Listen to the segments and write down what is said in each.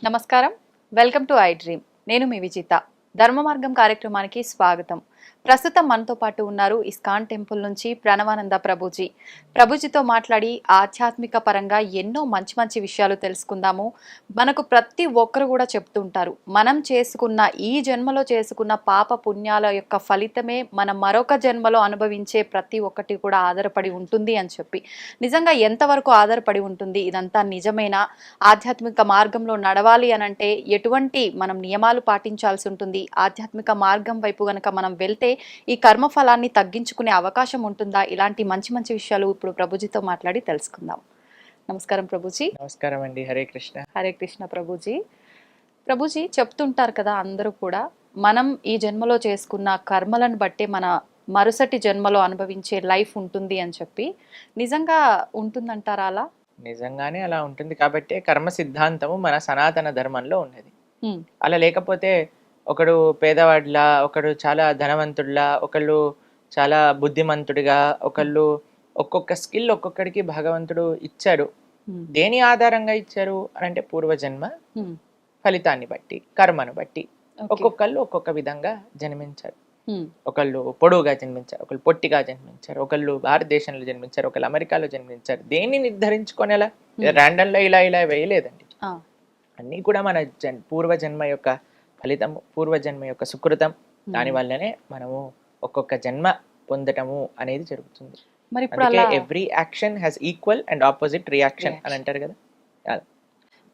నమస్కారం, welcome to I dream. నేను మీ విజిత. ధర్మ మార్గం కార్యక్రమానికి స్వాగతం. ప్రస్తుతం మనతో పాటు ఉన్నారు ఇస్కాన్ టెంపుల్ నుంచి ప్రణవానంద ప్రభుజీ. ప్రభుజీతో మాట్లాడి ఆధ్యాత్మిక పరంగా ఎన్నో మంచి మంచి విషయాలు తెలుసుకుందాము. మనకు ప్రతి ఒక్కరు కూడా చెప్తుంటారు, మనం చేసుకున్న ఈ జన్మలో చేసుకున్న పాప పుణ్యాల యొక్క ఫలితమే మనం మరొక జన్మలో అనుభవించే ప్రతి ఒక్కటి కూడా ఆధారపడి ఉంటుంది అని చెప్పి. నిజంగా ఎంతవరకు ఆధారపడి ఉంటుంది? ఇదంతా నిజమేనా? ఆధ్యాత్మిక మార్గంలో నడవాలి అనంటే ఎటువంటి మనం నియమాలు పాటించాల్సి ఉంటుంది? ఆధ్యాత్మిక మార్గం వైపు గనక మనం వెళ్తే ఈ కర్మ ఫలాన్ని తగ్గించుకునే అవకాశం ఉంటుందా? ఇలాంటి మంచి మంచి విషయాలు ఇప్పుడు ప్రభుజీతో మాట్లాడి తెలుసుకుందాం. నమస్కారం ప్రభుజీ. నమస్కారం అండి. హరే కృష్ణ. హరే కృష్ణ ప్రభుజీ. ప్రభుజీ చెప్తుంటారు కదా, అందరూ కూడా మనం ఈ జన్మలో చేసుకున్న కర్మలను బట్టే మన మరుసటి జన్మలో అనుభవించే లైఫ్ ఉంటుంది అని చెప్పి. నిజంగా ఉంటుందంటారా అలా? నిజంగానే అలా ఉంటుంది కాబట్టి కర్మ సిద్ధాంతము మన సనాతన ధర్మంలో ఉన్నది. అలా లేకపోతే ఒకడు పేదవాడిలా, ఒకడు చాలా ధనవంతుడిలా, ఒకళ్ళు చాలా బుద్ధిమంతుడిగా, ఒకళ్ళు ఒక్కొక్క స్కిల్ ఒక్కొక్కడికి భగవంతుడు ఇచ్చాడు. దేని ఆధారంగా ఇచ్చారు అని అంటే పూర్వజన్మ ఫలితాన్ని బట్టి, కర్మను బట్టి ఒక్కొక్కళ్ళు ఒక్కొక్క విధంగా జన్మించారు. ఒకళ్ళు పొడవుగా జన్మించారు, ఒకళ్ళు పొట్టిగా జన్మించారు, ఒకళ్ళు భారతదేశంలో జన్మించారు, ఒకళ్ళు అమెరికాలో జన్మించారు. దేన్ని నిర్ధారించుకునేలా ర్యాండమ్ లో ఇలా ఇలా వేయలేదండి. అన్నీ కూడా మన పూర్వజన్మ యొక్క ఫలితము, పూర్వజన్మ యొక్క సుకృతం. దాని వల్లనే మనము ఒక్కొక్క జన్మ పొందటము అనేది జరుగుతుంది. మరి ఇప్పుడు every action has equal and opposite reaction అని అంటారు కదా.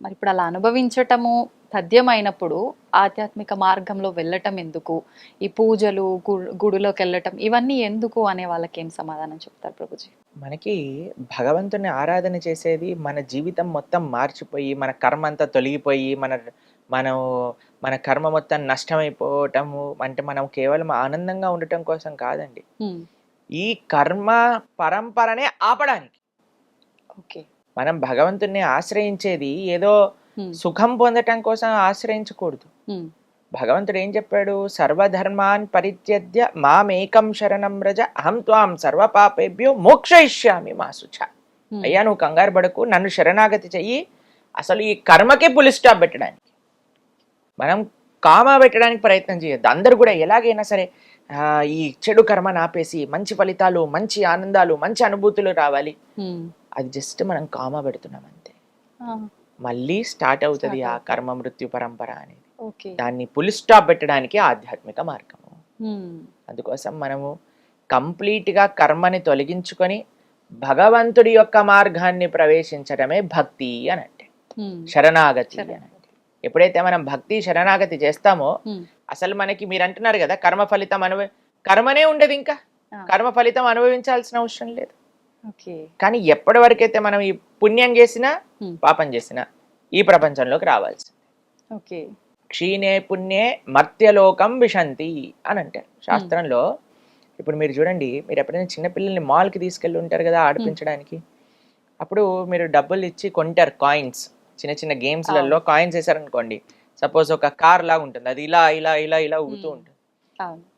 మరి ఇప్పుడు అలా అనుభవించటము తథ్యమైనప్పుడు ఆధ్యాత్మిక మార్గంలో వెళ్ళటం ఎందుకు? ఈ పూజలు, గుడిలోకి వెళ్ళటం ఇవన్నీ ఎందుకు అనే వాళ్ళకి ఏం సమాధానం చెప్తారు ప్రభుజీ? మనకి భగవంతుని ఆరాధన చేసేది మన జీవితం మొత్తం మార్చిపోయి, మన కర్మ అంతా తొలగిపోయి, మన కర్మ మొత్తం నష్టమైపోవటము అంటే మనం కేవలం ఆనందంగా ఉండటం కోసం కాదండి. ఈ కర్మ పరంపరనే ఆపడానికి. ఓకే, మనం భగవంతుని ఆశ్రయించేది ఏదో సుఖం పొందటం కోసం ఆశ్రయించకూడదు. భగవంతుడు ఏం చెప్పాడు? సర్వధర్మాన్ పరిత్యజ్య మామేకం శరణం వ్రజ అహం త్వాం సర్వ పాపేభ్యో మోక్షయిష్యామి మా శుచ. అయ్యా, నువ్వు కంగారు పడకు, నన్ను శరణాగతి చెయ్యి. అసలు ఈ కర్మకే పులి స్టాప్ పెట్టడానికి, మనం కామా పెట్టడానికి ప్రయత్నం చేయొద్దు. అందరూ కూడా ఎలాగైనా సరే ఈ చెడు కర్మను ఆపేసి మంచి ఫలితాలు, మంచి ఆనందాలు, మంచి అనుభూతులు రావాలి. అది జస్ట్ మనం కామా పెడుతున్నాం అంతే. మళ్ళీ స్టార్ట్ అవుతుంది ఆ కర్మ మృత్యు పరంపర అనేది. దాన్ని పులి స్టాప్ పెట్టడానికి ఆధ్యాత్మిక మార్గము. అందుకోసం మనము కంప్లీట్ గా కర్మని తొలగించుకొని భగవంతుడి యొక్క మార్గాన్ని ప్రవేశించడమే భక్తి అని అంటే, శరణాగతి అని అంటే. ఎప్పుడైతే మనం భక్తి శరణాగతి చేస్తామో అసలు మనకి మీరు అంటున్నారు కదా కర్మ ఫలితం కర్మనే ఉండదు, ఇంకా కర్మ ఫలితం అనుభవించాల్సిన అవసరం లేదు. కానీ ఎప్పటి వరకైతే మనం ఈ పుణ్యం చేసినా పాపం చేసినా ఈ ప్రపంచంలోకి రావాల్సింది. క్షీణే పుణ్యే మర్త్యలోకం విశంతి అని అంటారు శాస్త్రంలో. ఇప్పుడు మీరు చూడండి, మీరు ఎప్పుడైనా చిన్నపిల్లల్ని మాల్కి తీసుకెళ్ళి ఉంటారు కదా ఆడిపించడానికి. అప్పుడు మీరు డబ్బులు ఇచ్చి కొంటారు కాయిన్స్. చిన్న చిన్న గేమ్స్లలో కాయిన్స్ వేసారనుకోండి, సపోజ్ ఒక కార్ లాగా ఉంటుంది, అది ఇలా ఇలా ఇలా ఇలా ఊగుతూ ఉంటుంది.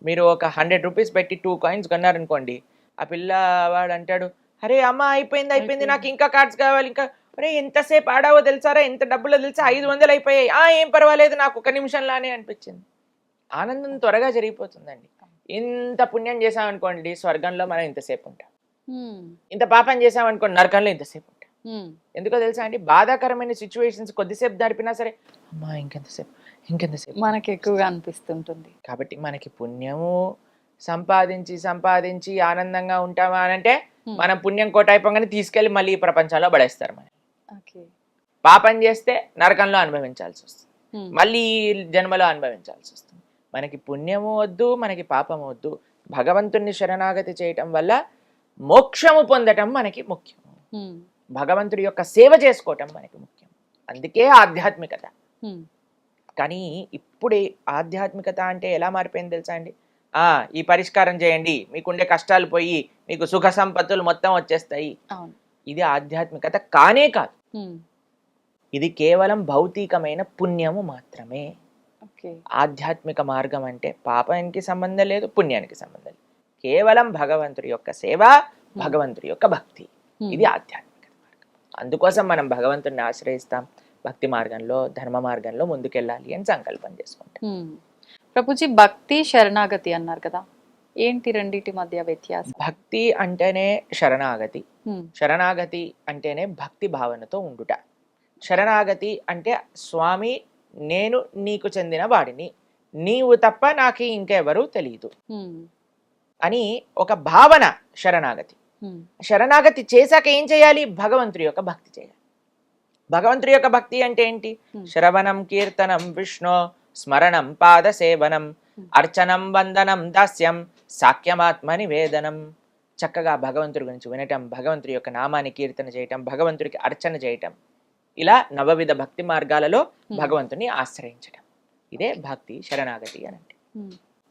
మీరు ఒక 100 రూపీస్ పెట్టి 2 కాయిన్స్ కొన్నారనుకోండి, ఆ పిల్లవాడు అంటాడు, అరే అమ్మ అయిపోయింది, నాకు ఇంకా కార్డ్స్ కావాలి, ఇంకా. అరే ఎంతసేపు ఆడావో తెలుసారా, ఎంత డబ్బులో తెలుసా, 500 అయిపోయాయి. ఏం పర్వాలేదు, నాకు 1 నిమిషంలానే అనిపించింది. ఆనందం త్వరగా జరిగిపోతుందండి. ఇంత పుణ్యం చేసామనుకోండి స్వర్గంలో మనం ఇంతసేపు ఉంటాం, ఇంత పాపం చేసామనుకోండి నరకంలో ఇంతసేపు ఉంటాం. ఎందుకో తెలుసా అండి, బాధాకరమైన సిచ్యువేషన్స్ కొద్దిసేపు దాడిపినా సరే అమ్మా ఇంకెంతసేపు మనకి ఎక్కువగా అనిపిస్తుంటుంది. కాబట్టి మనకి పుణ్యము సంపాదించి ఆనందంగా ఉంటామా అని అంటే మనం పుణ్యం కోటైపోగానే తీసుకెళ్లి మళ్ళీ ఈ ప్రపంచంలో పడేస్తారు. మనం పాపం చేస్తే నరకంలో అనుభవించాల్సి వస్తుంది, మళ్ళీ జన్మలో అనుభవించాల్సి వస్తుంది. మనకి పుణ్యము వద్దు, మనకి పాపము వద్దు. భగవంతుణ్ణి శరణాగతి చేయటం వల్ల మోక్షము పొందటం మనకి ముఖ్యం. భగవంతుడి యొక్క సేవ చేసుకోవటం మనకి ముఖ్యం. అందుకే ఆధ్యాత్మికత. కానీ ఇప్పుడు ఆధ్యాత్మికత అంటే ఎలా మారిపోయింది తెలుసా అండి? ఈ పరిష్కారం చేయండి, మీకుండే కష్టాలు పోయి మీకు సుఖ సంపత్తులు మొత్తం వచ్చేస్తాయి. ఇది ఆధ్యాత్మికత కానే కాదు. ఇది కేవలం భౌతికమైన పుణ్యము మాత్రమే. ఆధ్యాత్మిక మార్గం అంటే పాపానికి సంబంధం లేదు, పుణ్యానికి సంబంధం లేదు. కేవలం భగవంతుడి యొక్క సేవ, భగవంతుడి యొక్క భక్తి. ఇది ఆధ్యాత్మిక మార్గం. అందుకోసం మనం భగవంతుడిని ఆశ్రయిస్తాం, భక్తి మార్గంలో ధర్మ మార్గంలో ముందుకెళ్ళాలి అని సంకల్పం చేసుకుంటాం. ప్రభుజీ భక్తి శరణాగతి అన్నారు కదా, ఏంటి రెండిటి మధ్య వ్యత్యాసం? భక్తి అంటేనే శరణాగతి, శరణాగతి అంటేనే భక్తి భావనతో ఉండుట. శరణాగతి అంటే స్వామి నేను నీకు చెందిన వాడిని, నీవు తప్ప నాకు ఇంకెవరూ తెలియదు అని ఒక భావన శరణాగతి. శరణాగతి చేశాక ఏం చేయాలి? భగవంతుడి యొక్క భక్తి చేయాలి. భగవంతుడి యొక్క భక్తి అంటే ఏంటి? శ్రవణం కీర్తనం విష్ణు స్మరణం పాద సేవనం అర్చనం వందనం దాస్యం సాఖ్యమాత్మ నివేదనం. చక్కగా భగవంతుడి గురించి వినటం, భగవంతుడి యొక్క నామాన్ని కీర్తన చేయటం, భగవంతుడికి అర్చన చేయటం, ఇలా నవవిధ భక్తి మార్గాలలో భగవంతుని ఆశ్రయించటం, ఇదే భక్తి శరణాగతి అని అంటే.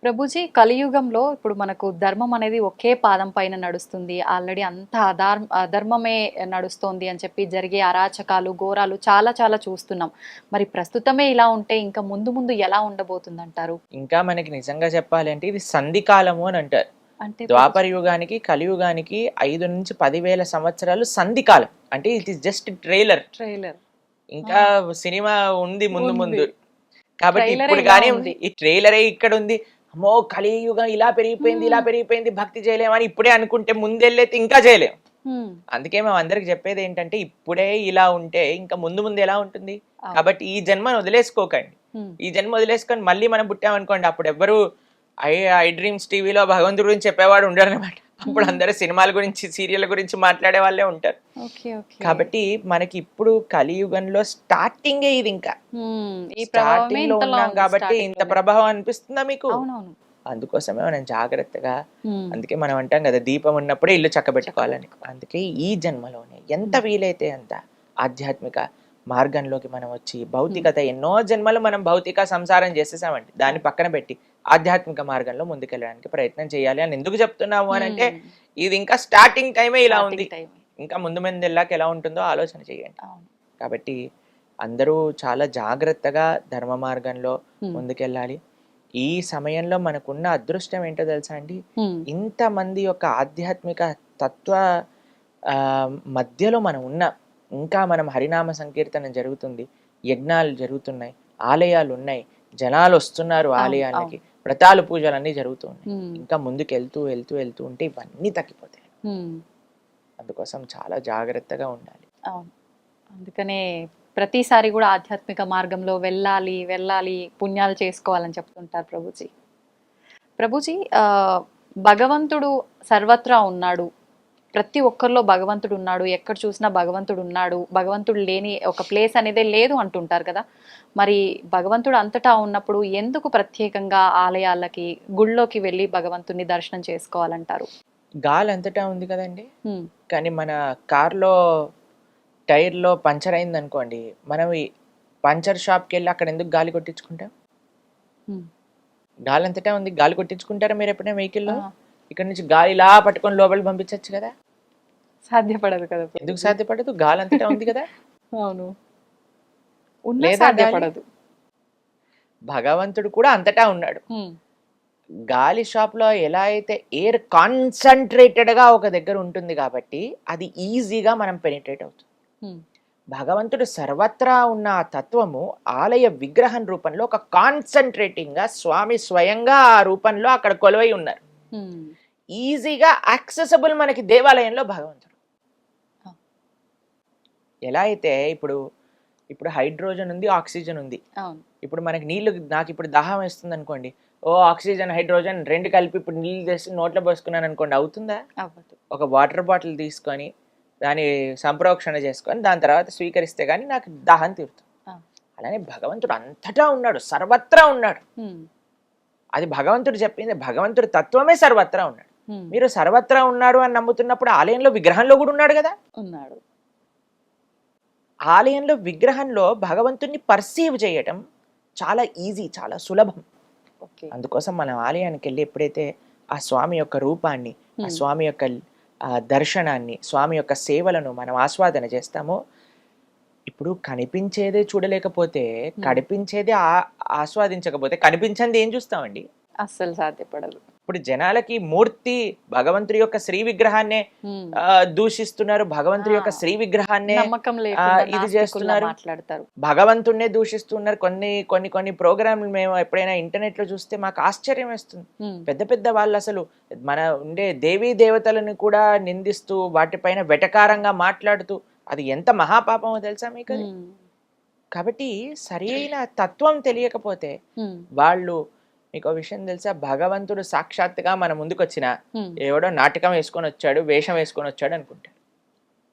ప్రభుజీ కలియుగంలో ఇప్పుడు మనకు ధర్మం అనేది ఒకే పాదం పైన నడుస్తుంది, ఆల్రెడీ అంత అధర్మమే నడుస్తోంది అని చెప్పి జరిగే అరాచకాలు ఘోరాలు చాలా చాలా చూస్తున్నాం. మరి ప్రస్తుతమే ఇలా ఉంటే ఇంకా ముందు ముందు ఎలా ఉండబోతుంది అంటారు? ఇంకా మనకి నిజంగా చెప్పాలి అంటే ఇది సంధికాలము అని అంటారు. అంటే ద్వాపర యుగానికి కలియుగానికి 5 నుంచి 10,000 సంవత్సరాలు సంధికాలం. అంటే ఇట్ ఈస్ జస్ట్ ట్రైలర్. ఇంకా సినిమా ఉంది ముందు ముందు. కాబట్టి ఇప్పుడు కానీ ఈ ట్రైలరే ఇక్కడ ఉంది. అమ్మో కలియుగం ఇలా పెరిగిపోయింది, ఇలా పెరిగిపోయింది, భక్తి చేయలేమని ఇప్పుడే అనుకుంటే ముందెళ్ళైతే ఇంకా చేయలేం. అందుకే మేము అందరికి చెప్పేది ఏంటంటే ఇప్పుడే ఇలా ఉంటే ఇంకా ముందు ముందు ఎలా ఉంటుంది. కాబట్టి ఈ జన్మను వదిలేసుకోకండి. ఈ జన్మ వదిలేసుకొని మళ్ళీ మనం పుట్టామనుకోండి, అప్పుడు ఎవ్వరు ఐ డ్రీమ్స్ టీవీలో భగవంతుడి గురించి చెప్పేవాడు ఉండరు అనమాట. అప్పుడు అందరూ సినిమాల గురించి సీరియల్ గురించి మాట్లాడే వాళ్ళే ఉంటారు. కాబట్టి మనకి ఇప్పుడు కలియుగంలో స్టార్టింగే ఇది. ఇంకా స్టార్టింగ్ లో ఉన్నాం కాబట్టి ఇంత ప్రభావం అనిపిస్తుందా మీకు? అందుకోసమే మనం జాగ్రత్తగా, అందుకే మనం అంటాం కదా దీపం ఉన్నప్పుడే ఇల్లు చక్కబెట్టుకోవాలని. అందుకే ఈ జన్మలోనే ఎంత వీలైతే అంత ఆధ్యాత్మిక మార్గంలోకి మనం వచ్చి భౌతికత ఎన్నో జన్మలు మనం భౌతిక సంసారం చేసేసామండి, దాన్ని పక్కన పెట్టి ఆధ్యాత్మిక మార్గంలో ముందుకెళ్ళడానికి ప్రయత్నం చేయాలి అని ఎందుకు చెప్తున్నాము అని అంటే ఇది ఇంకా స్టార్టింగ్ టైమే ఇలా ఉంది. ఇంకా ముందు ముందు వెళ్ళాక ఎలా ఉంటుందో ఆలోచన చేయండి. కాబట్టి అందరూ చాలా జాగ్రత్తగా ధర్మ మార్గంలో ముందుకెళ్ళాలి. ఈ సమయంలో మనకున్న అదృష్టం ఏంటో తెలుసా అండి? ఇంతమంది యొక్క ఆధ్యాత్మిక తత్వ మధ్యలో మనం ఉన్నాం. ఇంకా మనం హరినామ సంకీర్తనం జరుగుతుంది, యజ్ఞాలు జరుగుతున్నాయి, ఆలయాలు ఉన్నాయి, జనాలు వస్తున్నారు ఆలయాలకి, వ్రతాలు పూజలు అన్నీ జరుగుతున్నాయి. ఇంకా ముందుకు వెళ్తూ వెళ్తూ వెళ్తూ ఉంటే ఇవన్నీ తగ్గిపోతాయి. అందుకోసం చాలా జాగ్రత్తగా ఉండాలి. అందుకనే ప్రతిసారి కూడా ఆధ్యాత్మిక మార్గంలో వెళ్ళాలి వెళ్ళాలి పుణ్యాలు చేసుకోవాలని చెప్తుంటారు ప్రభుజీ. ప్రభుజీ భగవంతుడు సర్వత్రా ఉన్నాడు, ప్రతి ఒక్కరిలో భగవంతుడు ఉన్నాడు, ఎక్కడ చూసినా భగవంతుడు ఉన్నాడు, భగవంతుడు లేని ఒక ప్లేస్ అనేదే లేదు అంటుంటారు కదా. మరి భగవంతుడు అంతటా ఉన్నప్పుడు ఎందుకు ప్రత్యేకంగా ఆలయాలకి గుళ్ళోకి వెళ్ళి భగవంతుడిని దర్శనం చేసుకోవాలంటారు? గాలి అంతటా ఉంది కదండి. కానీ మన కార్లో టైర్లో పంచర్ అయింది అనుకోండి, మనం ఈ పంచర్ షాప్కి వెళ్ళి అక్కడ ఎందుకు గాలి కొట్టించుకుంటాం? గాలి అంతటా ఉంది, గాలి కొట్టించుకుంటారా మీరు ఎప్పుడైనా వెహికల్లో? ఇక్కడ నుంచి గాలి ఇలా పట్టుకొని లోపలికి పంపించచ్చు కదా. సాధ్యపడదు కదా. ఎందుకు సాధ్యపడదు? గాలి అంతటా ఉంది కదా. అవును, సాధ్యపడదు. భగవంతుడు కూడా అంతటా ఉన్నాడు. గాలి షాప్ లో ఎలా అయితే ఎయిర్ కాన్సన్ట్రేటెడ్ గా ఒక దగ్గర ఉంటుంది కాబట్టి అది ఈజీగా మనం పెనిట్రేట్ అవుతుంది. భగవంతుడు సర్వత్రా ఉన్న ఆ తత్వము ఆలయ విగ్రహం రూపంలో ఒక కాన్సన్ట్రేటింగ్ గా స్వామి స్వయంగా ఆ రూపంలో అక్కడ కొలువై ఉన్నారు. ఈజీగా యాక్సెసబుల్ మనకి దేవాలయంలో భగవంతుడు. ఎలా అయితే ఇప్పుడు హైడ్రోజన్ ఉంది, ఆక్సిజన్ ఉంది. ఇప్పుడు మనకి నీళ్లు, నాకు ఇప్పుడు దాహం వేస్తుంది అనుకోండి, ఓ ఆక్సిజన్ హైడ్రోజన్ రెండు కలిపి ఇప్పుడు నీళ్ళు తెసి నోట్లో పోసుకున్నాను అనుకోండి, అవుతుందా? ఒక వాటర్ బాటిల్ తీసుకొని దాన్ని సంప్రోక్షణ చేసుకొని దాని తర్వాత స్వీకరిస్తే గానీ నాకు దాహం తీరుతుంది. అలానే భగవంతుడు అంతటా ఉన్నాడు, సర్వత్రా ఉన్నాడు. అది భగవంతుడు చెప్పింది. భగవంతుడు తత్వమే సర్వత్రా ఉన్నాడు. మీరు సర్వత్రా ఉన్నాడు అని నమ్ముతున్నప్పుడు ఆలయంలో విగ్రహంలో కూడా ఉన్నాడు కదా. ఉన్నాడు. ఆలయంలో విగ్రహంలో భగవంతుడిని పర్సీవ్ చేయటం చాలా ఈజీ, చాలా సులభం. అందుకోసం మనం ఆలయానికి వెళ్ళి ఎప్పుడైతే ఆ స్వామి యొక్క రూపాన్ని, ఆ స్వామి యొక్క దర్శనాన్ని, స్వామి యొక్క సేవలను మనం ఆస్వాదన చేస్తామో, ఇప్పుడు కనిపించేదే చూడలేకపోతే, కనిపించేదే ఆస్వాదించకపోతే కనిపించింది ఏం చూస్తామండి? అస్సలు సాధ్యపడదు. ఇప్పుడు జనాలకి మూర్తి భగవంతుడి యొక్క శ్రీ విగ్రహాన్నే దూషిస్తున్నారు, భగవంతుడి యొక్క శ్రీ విగ్రహాన్నే నమ్మకం లేకుండా ఇది నాస్తికుల్లా చేస్తున్నారు, మాట్లాడతారు. భగవంతుడినే దూషిస్తున్నారు. కొన్ని ప్రోగ్రాంలు మేము ఎప్పుడైనా ఇంటర్నెట్ లో చూస్తే మాకు ఆశ్చర్యం వేస్తుంది. పెద్ద పెద్ద వాళ్ళు అసలు మన ఉండే దేవీ దేవతలను కూడా నిందిస్తూ వాటిపైన వెటకారంగా మాట్లాడుతూ, అది ఎంత మహాపాపమో తెలుసా మీకు అది? కాబట్టి సరైన తత్వం తెలియకపోతే వాళ్ళు, మీకు విషయం తెలుసా, భగవంతుడు సాక్షాత్తుగా మన ముందుకు వచ్చిన ఎవడో నాటకం వేసుకొని వచ్చాడు, వేషం వేసుకొని వచ్చాడు అనుకుంటాడు.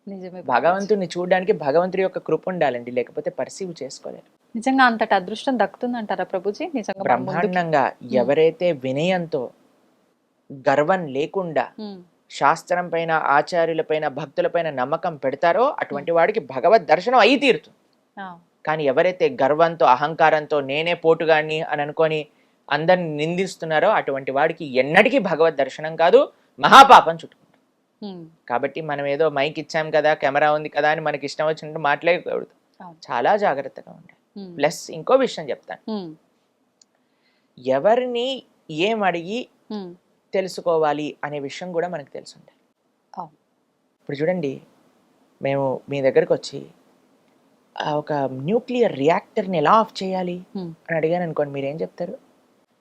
నిజమే. భగవంతుడిని చూడడానికి భగవంతుడి యొక్క కృప ఉండాలండి, లేకపోతే పర్సీవ్ చేసుకోలేరు. నిజంగా అంతటి అదృష్టం దక్కుతుందంటారా ప్రభుజీ? నిజంగా మన ముందుకి- బ్రహ్మాండంగా ఎవరైతే వినయంతో, గర్వం లేకుండా శాస్త్రం పైన, ఆచార్యుల పైన, భక్తుల పైన నమ్మకం పెడతారో అటువంటి వాడికి భగవద్ దర్శనం అయి తీరుతుంది. ఆ, కానీ ఎవరైతే గర్వంతో, అహంకారంతో నేనే పోటుగాడిని అని అనుకొని అందరిని నిందిస్తున్నారో అటువంటి వాడికి ఎన్నటికీ భగవద్ దర్శనం కాదు, మహాపాపం చుట్టుకుంటాం. కాబట్టి మనం ఏదో మైక్ ఇచ్చాం కదా, కెమెరా ఉంది కదా అని మనకి ఇష్టం వచ్చినట్టు మాట్లాడకూడదు. అవును. చాలా జాగ్రత్తగా ఉండాలి. ప్లస్ ఇంకో విషయం చెప్తాను, ఎవరిని ఏం అడిగి తెలుసుకోవాలి అనే విషయం కూడా మనకు తెలిసి ఉండాలి. అవును. ఇప్పుడు చూడండి, మేము మీ దగ్గరకు వచ్చి ఒక న్యూక్లియర్ రియాక్టర్ని ఎలా ఆఫ్ చేయాలి అని అడిగాను అనుకోండి, మీరేం చెప్తారు?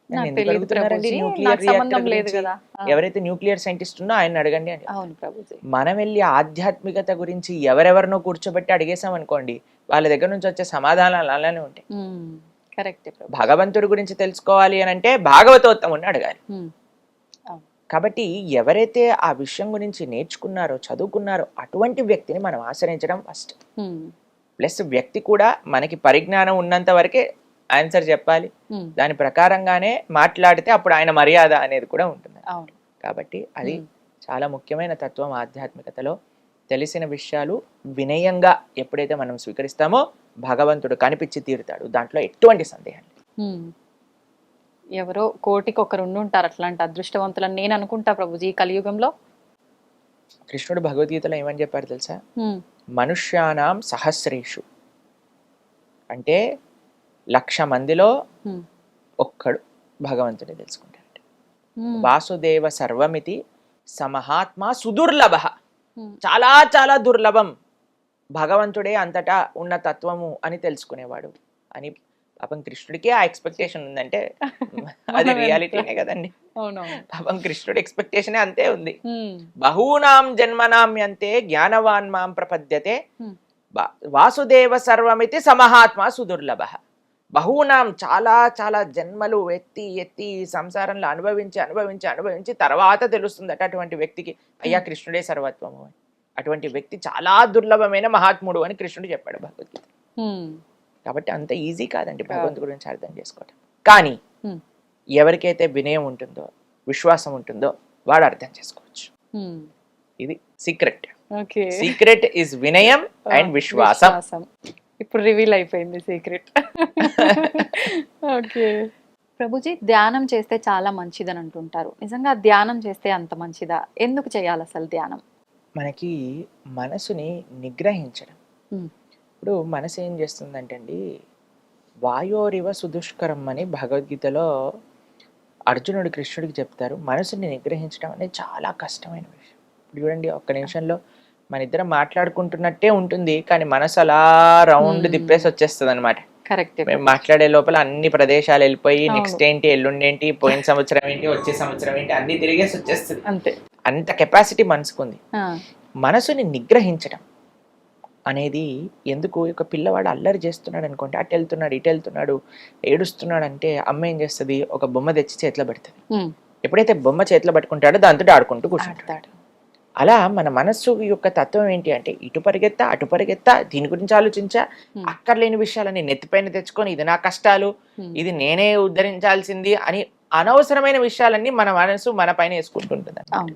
నన్ను నాకు ఎందుకు తెలియదు అడుగుతున్నారండి ప్రభుజీ, న్యూక్లియర్ నాకు సంబంధం రియాక్టర్ లేదు గురించి? కదా. ఎవరైతే న్యూక్లియర్ సైంటిస్ట్ ఉన్నో ఆయన అడగండి అని. అవును ప్రభుజీ. మనం వెళ్ళి ఆధ్యాత్మికత గురించి ఎవరెవరినో కూర్చోబెట్టి అడిగేసాం అనుకోండి, వాళ్ళ దగ్గర నుంచి వచ్చే సమాధానాలు అలానే ఉంటాయి. కరెక్ట్. భగవంతుడి గురించి తెలుసుకోవాలి అని అంటే భాగవతోత్తముని అడగాలి. కాబట్టి ఎవరైతే ఆ విషయం గురించి నేర్చుకున్నారో, చదువుకున్నారో అటువంటి వ్యక్తిని మనం ఆశ్రయించడం ఫస్ట్. ప్లస్ వ్యక్తి కూడా మనకి పరిజ్ఞానం ఉన్నంత వరకే ఆన్సర్ చెప్పాలి, దాని ప్రకారంగానే మాట్లాడితే అప్పుడు ఆయన మర్యాద అనేది కూడా ఉంటుంది. కాబట్టి అది చాలా ముఖ్యమైన తత్వం ఆధ్యాత్మికతలో. తెలిసిన విషయాలు వినయంగా ఎప్పుడైతే మనం స్వీకరిస్తామో భగవంతుడు కనిపించి తీరుతాడు, దాంట్లో ఎటువంటి సందేహం లేదు. ఎవరో కోటికి ఒకరు ఉండుంటారు అట్లాంటి అదృష్టవంతులని నేను అనుకుంటా ప్రభుజీ ఈ కలియుగంలో. కృష్ణుడు భగవద్గీతలో ఏమని చెప్పారు తెలుసా? మనుష్యానాం సహస్రేషు, అంటే 1,00,000 మందిలో ఒక్కడు భగవంతుని తెలుసుకుంటాడు. వాసుదేవ సర్వమితి సమహాత్మ సుదుర్లభ, చాలా చాలా దుర్లభం భగవంతుడే అంతటా ఉన్న తత్వము అని తెలుసుకునేవాడు అని. పాపం కృష్ణుడికి ఆ ఎక్స్పెక్టేషన్ ఉందంటే అది రియాలిటీనే కదండి. పాపం కృష్ణుడి ఎక్స్పెక్టేషన్ అంతే ఉంది. బహూనాం జన్మనామ్యంతే జ్ఞానవాన్ మాం ప్రపద్యతే వాసుదేవ సర్వమితి సమహాత్మ సుదుర్లభ. బహూనాం చాలా చాలా జన్మలు ఎత్తి ఎత్తి సంసారంలో అనుభవించి అనుభవించి అనుభవించి తర్వాత తెలుస్తుందట అటువంటి వ్యక్తికి అయ్యా కృష్ణుడే సర్వత్వము అని. అటువంటి వ్యక్తి చాలా దుర్లభమైన మహాత్ముడు అని కృష్ణుడు చెప్పాడు భగవద్గీత. కాబట్టి అంత ఈజీ కాదండి భగవంతుడి గురించి అర్థం చేసుకోవటం. కానీ ఎవరికైతే వినయం ఉంటుందో, విశ్వాసం ఉంటుందో వాడు అర్థం చేసుకోవచ్చు. ఇది సీక్రెట్. సీక్రెట్ ఇస్ వినయం అండ్ విశ్వాసం. ఇప్పుడు రివీల్ అయిపోయింది సీక్రెట్. ఓకే ప్రభుజీ, ధ్యానం చేస్తే చాలా మంచిదని అంటుంటారు. నిజంగా ధ్యానం చేస్తే అంత మంచిదా? ఎందుకు చేయాలి అసలు ధ్యానం? మనకి మనసుని నిగ్రహించడం. ఇప్పుడు మనసు ఏం చేస్తుందంటే అండి, వాయోరివ సుదుష్కరం అని భగవద్గీతలో అర్జునుడు కృష్ణుడికి చెప్తారు. మనసుని నిగ్రహించడం అనేది చాలా కష్టమైన విషయం. ఇప్పుడు చూడండి, ఒక్క నిమిషంలో మన ఇద్దరం మాట్లాడుకుంటున్నట్టే ఉంటుంది, కానీ మనసు అలా రౌండ్ తిప్పేసి వచ్చేస్తుంది అనమాట. కరెక్ట్. మేము మాట్లాడే లోపల అన్ని ప్రదేశాలు వెళ్ళిపోయి నెక్స్ట్ ఏంటి, ఎల్లుండేంటి, పోయిన సంవత్సరం ఏంటి, వచ్చే సంవత్సరం ఏంటి అన్ని తిరిగేసి వచ్చేస్తుంది. అంతే. అంత కెపాసిటీ మనసుకుంది. మనసుని నిగ్రహించడం అనేది ఎందుకు? ఒక పిల్లవాడు అల్లరి చేస్తున్నాడు అనుకోండి, అటు వెళ్తున్నాడు ఇటు వెళ్తున్నాడు ఏడుస్తున్నాడు అంటే అమ్మ ఏం చేస్తుంది? ఒక బొమ్మ తెచ్చి చేతిలో పెడుతుంది. ఎప్పుడైతే బొమ్మ చేతిలో పట్టుకుంటాడో దాంతో ఆడుకుంటూ కూర్చుంటాడు. అలా మన మనస్సు యొక్క తత్వం ఏంటి అంటే, ఇటు పరిగెత్తా అటు పరిగెత్తా, దీని గురించి ఆలోచించా, అక్కర్లేని విషయాలని నెత్తిపైన తెచ్చుకొని ఇది నా కష్టాలు, ఇది నేనే ఉద్ధరించాల్సింది అని అనవసరమైన విషయాలన్నీ మన మనసు మన పైన వేసుకుంటుంటుంది.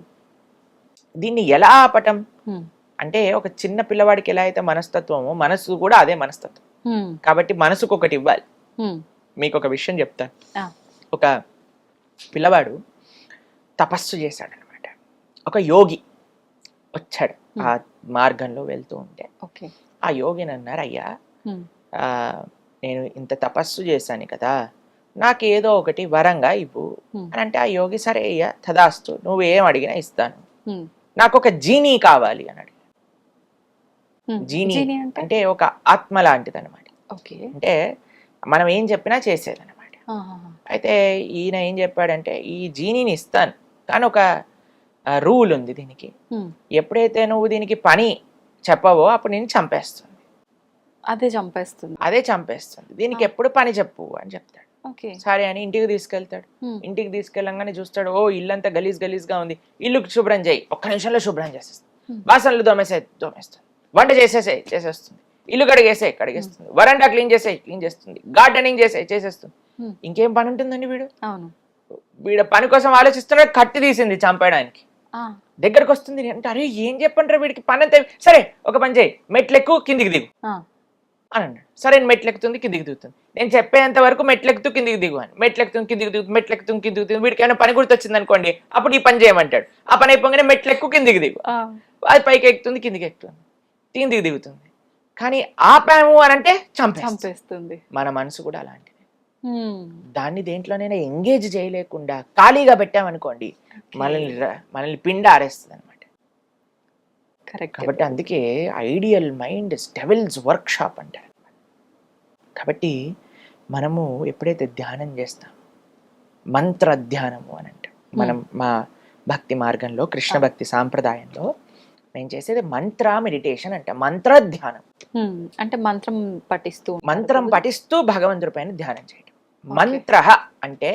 దీన్ని ఎలా ఆపటం అంటే, ఒక చిన్న పిల్లవాడికి ఎలా అయితే మనస్తత్వమో మనసు కూడా అదే మనస్తత్వం. కాబట్టి మనసుకు ఒకటి ఇవ్వాలి. మీకు ఒక విషయం చెప్తాను. ఒక పిల్లవాడు తపస్సు చేశాడు అనమాట. ఒక యోగి వచ్చాడు ఆ మార్గంలో వెళ్తూ ఉంటే. ఆ యోగిని అన్నారు, అయ్యా నేను ఇంత తపస్సు చేశాను కదా, నాకు ఏదో ఒకటి వరంగా ఇవ్వు అని అంటే ఆ యోగి సరే అయ్యా తదాస్తు నువ్వు ఏం అడిగినా ఇస్తాను, నాకు ఒక జీనీ కావాలి అని అడిగాడు. జీనీ అంటే ఒక ఆత్మ లాంటిది అనమాట. అంటే మనం ఏం చెప్పినా చేసేది అనమాట. అయితే ఈయన ఏం చెప్పాడంటే ఈ జీనీని ఇస్తాను కానీ ఒక రూల్ ఉంది దీనికి, ఎప్పుడైతే నువ్వు దీనికి పని చెప్పవో అప్పుడు నేను చంపేస్తుంది. అదే చంపేస్తుంది, దీనికి ఎప్పుడు పని చెప్పు అని చెప్తాడు. సరే అని ఇంటికి తీసుకెళ్తాడు. ఇంటికి తీసుకెళ్ళంగానే చూస్తాడు, ఓ ఇల్లంతా గలీజ్ గా ఉంది, ఇల్లు శుభ్రం చేయి, ఒక్క నిమిషంలో శుభ్రం చేసేస్తుంది, బాసనలు దోమేస్తుంది, వంట చేసేస్తుంది, ఇల్లు కడిగేస్తుంది, వరండా క్లీన్ చేస్తుంది, గార్డెనింగ్ చేసేస్తుంది. ఇంకేం పని ఉంటుందండి వీడు పని కోసం ఆలోచిస్తున్నాడు, కత్తి తీసింది చంపేయడానికి దగ్గరకు వస్తుంది అంటే అరే ఏం చెప్పంటారా వీడికి పని అంతే, సరే ఒక పని చేయి మెట్లెక్కు కిందికి దిగు అని అన్నాడు. సరే మెట్లెక్కుతుంది కిందికి దిగుతుంది, నేను చెప్పేంత వరకు మెట్లెక్కుతూ కిందికి దిగు అని, మెట్లెక్కుతుంది కిందికి దిగుతుంది, వీడికి ఏమైనా పని గుర్తొచ్చింది అనుకోండి అప్పుడు ఈ పని చేయమంటాడు, ఆ పని అయిపోగానే మెట్లెక్కు కిందికి దిగు, అది పైకి ఎక్కుతుంది కిందికి ఎక్కుతుంది కిందికి దిగుతుంది. కానీ ఆపాము అని అంటే చంపేస్తుంది. మన మనసు కూడా అలాంటిది, దాన్ని దేంట్లోనైనా ఎంగేజ్ చేయలేకుండా ఖాళీగా పెట్టామనుకోండి మనల్ని పిండ ఆరేస్తుంది అనమాట. కాబట్టి అందుకే ideal mind devil's workshop అంటారు. కాబట్టి మనము ఎప్పుడైతే ధ్యానం చేస్తాం, మంత్ర ధ్యానము అని అంటాం. మనం మా భక్తి మార్గంలో కృష్ణ భక్తి సాంప్రదాయంలో మేము చేసేది మంత్ర మెడిటేషన్ అంటే మంత్ర ధ్యానం. అంటే మంత్రం పఠిస్తూ భగవంతుడి పైన ధ్యానం చేయడం. మంత్ర అంటే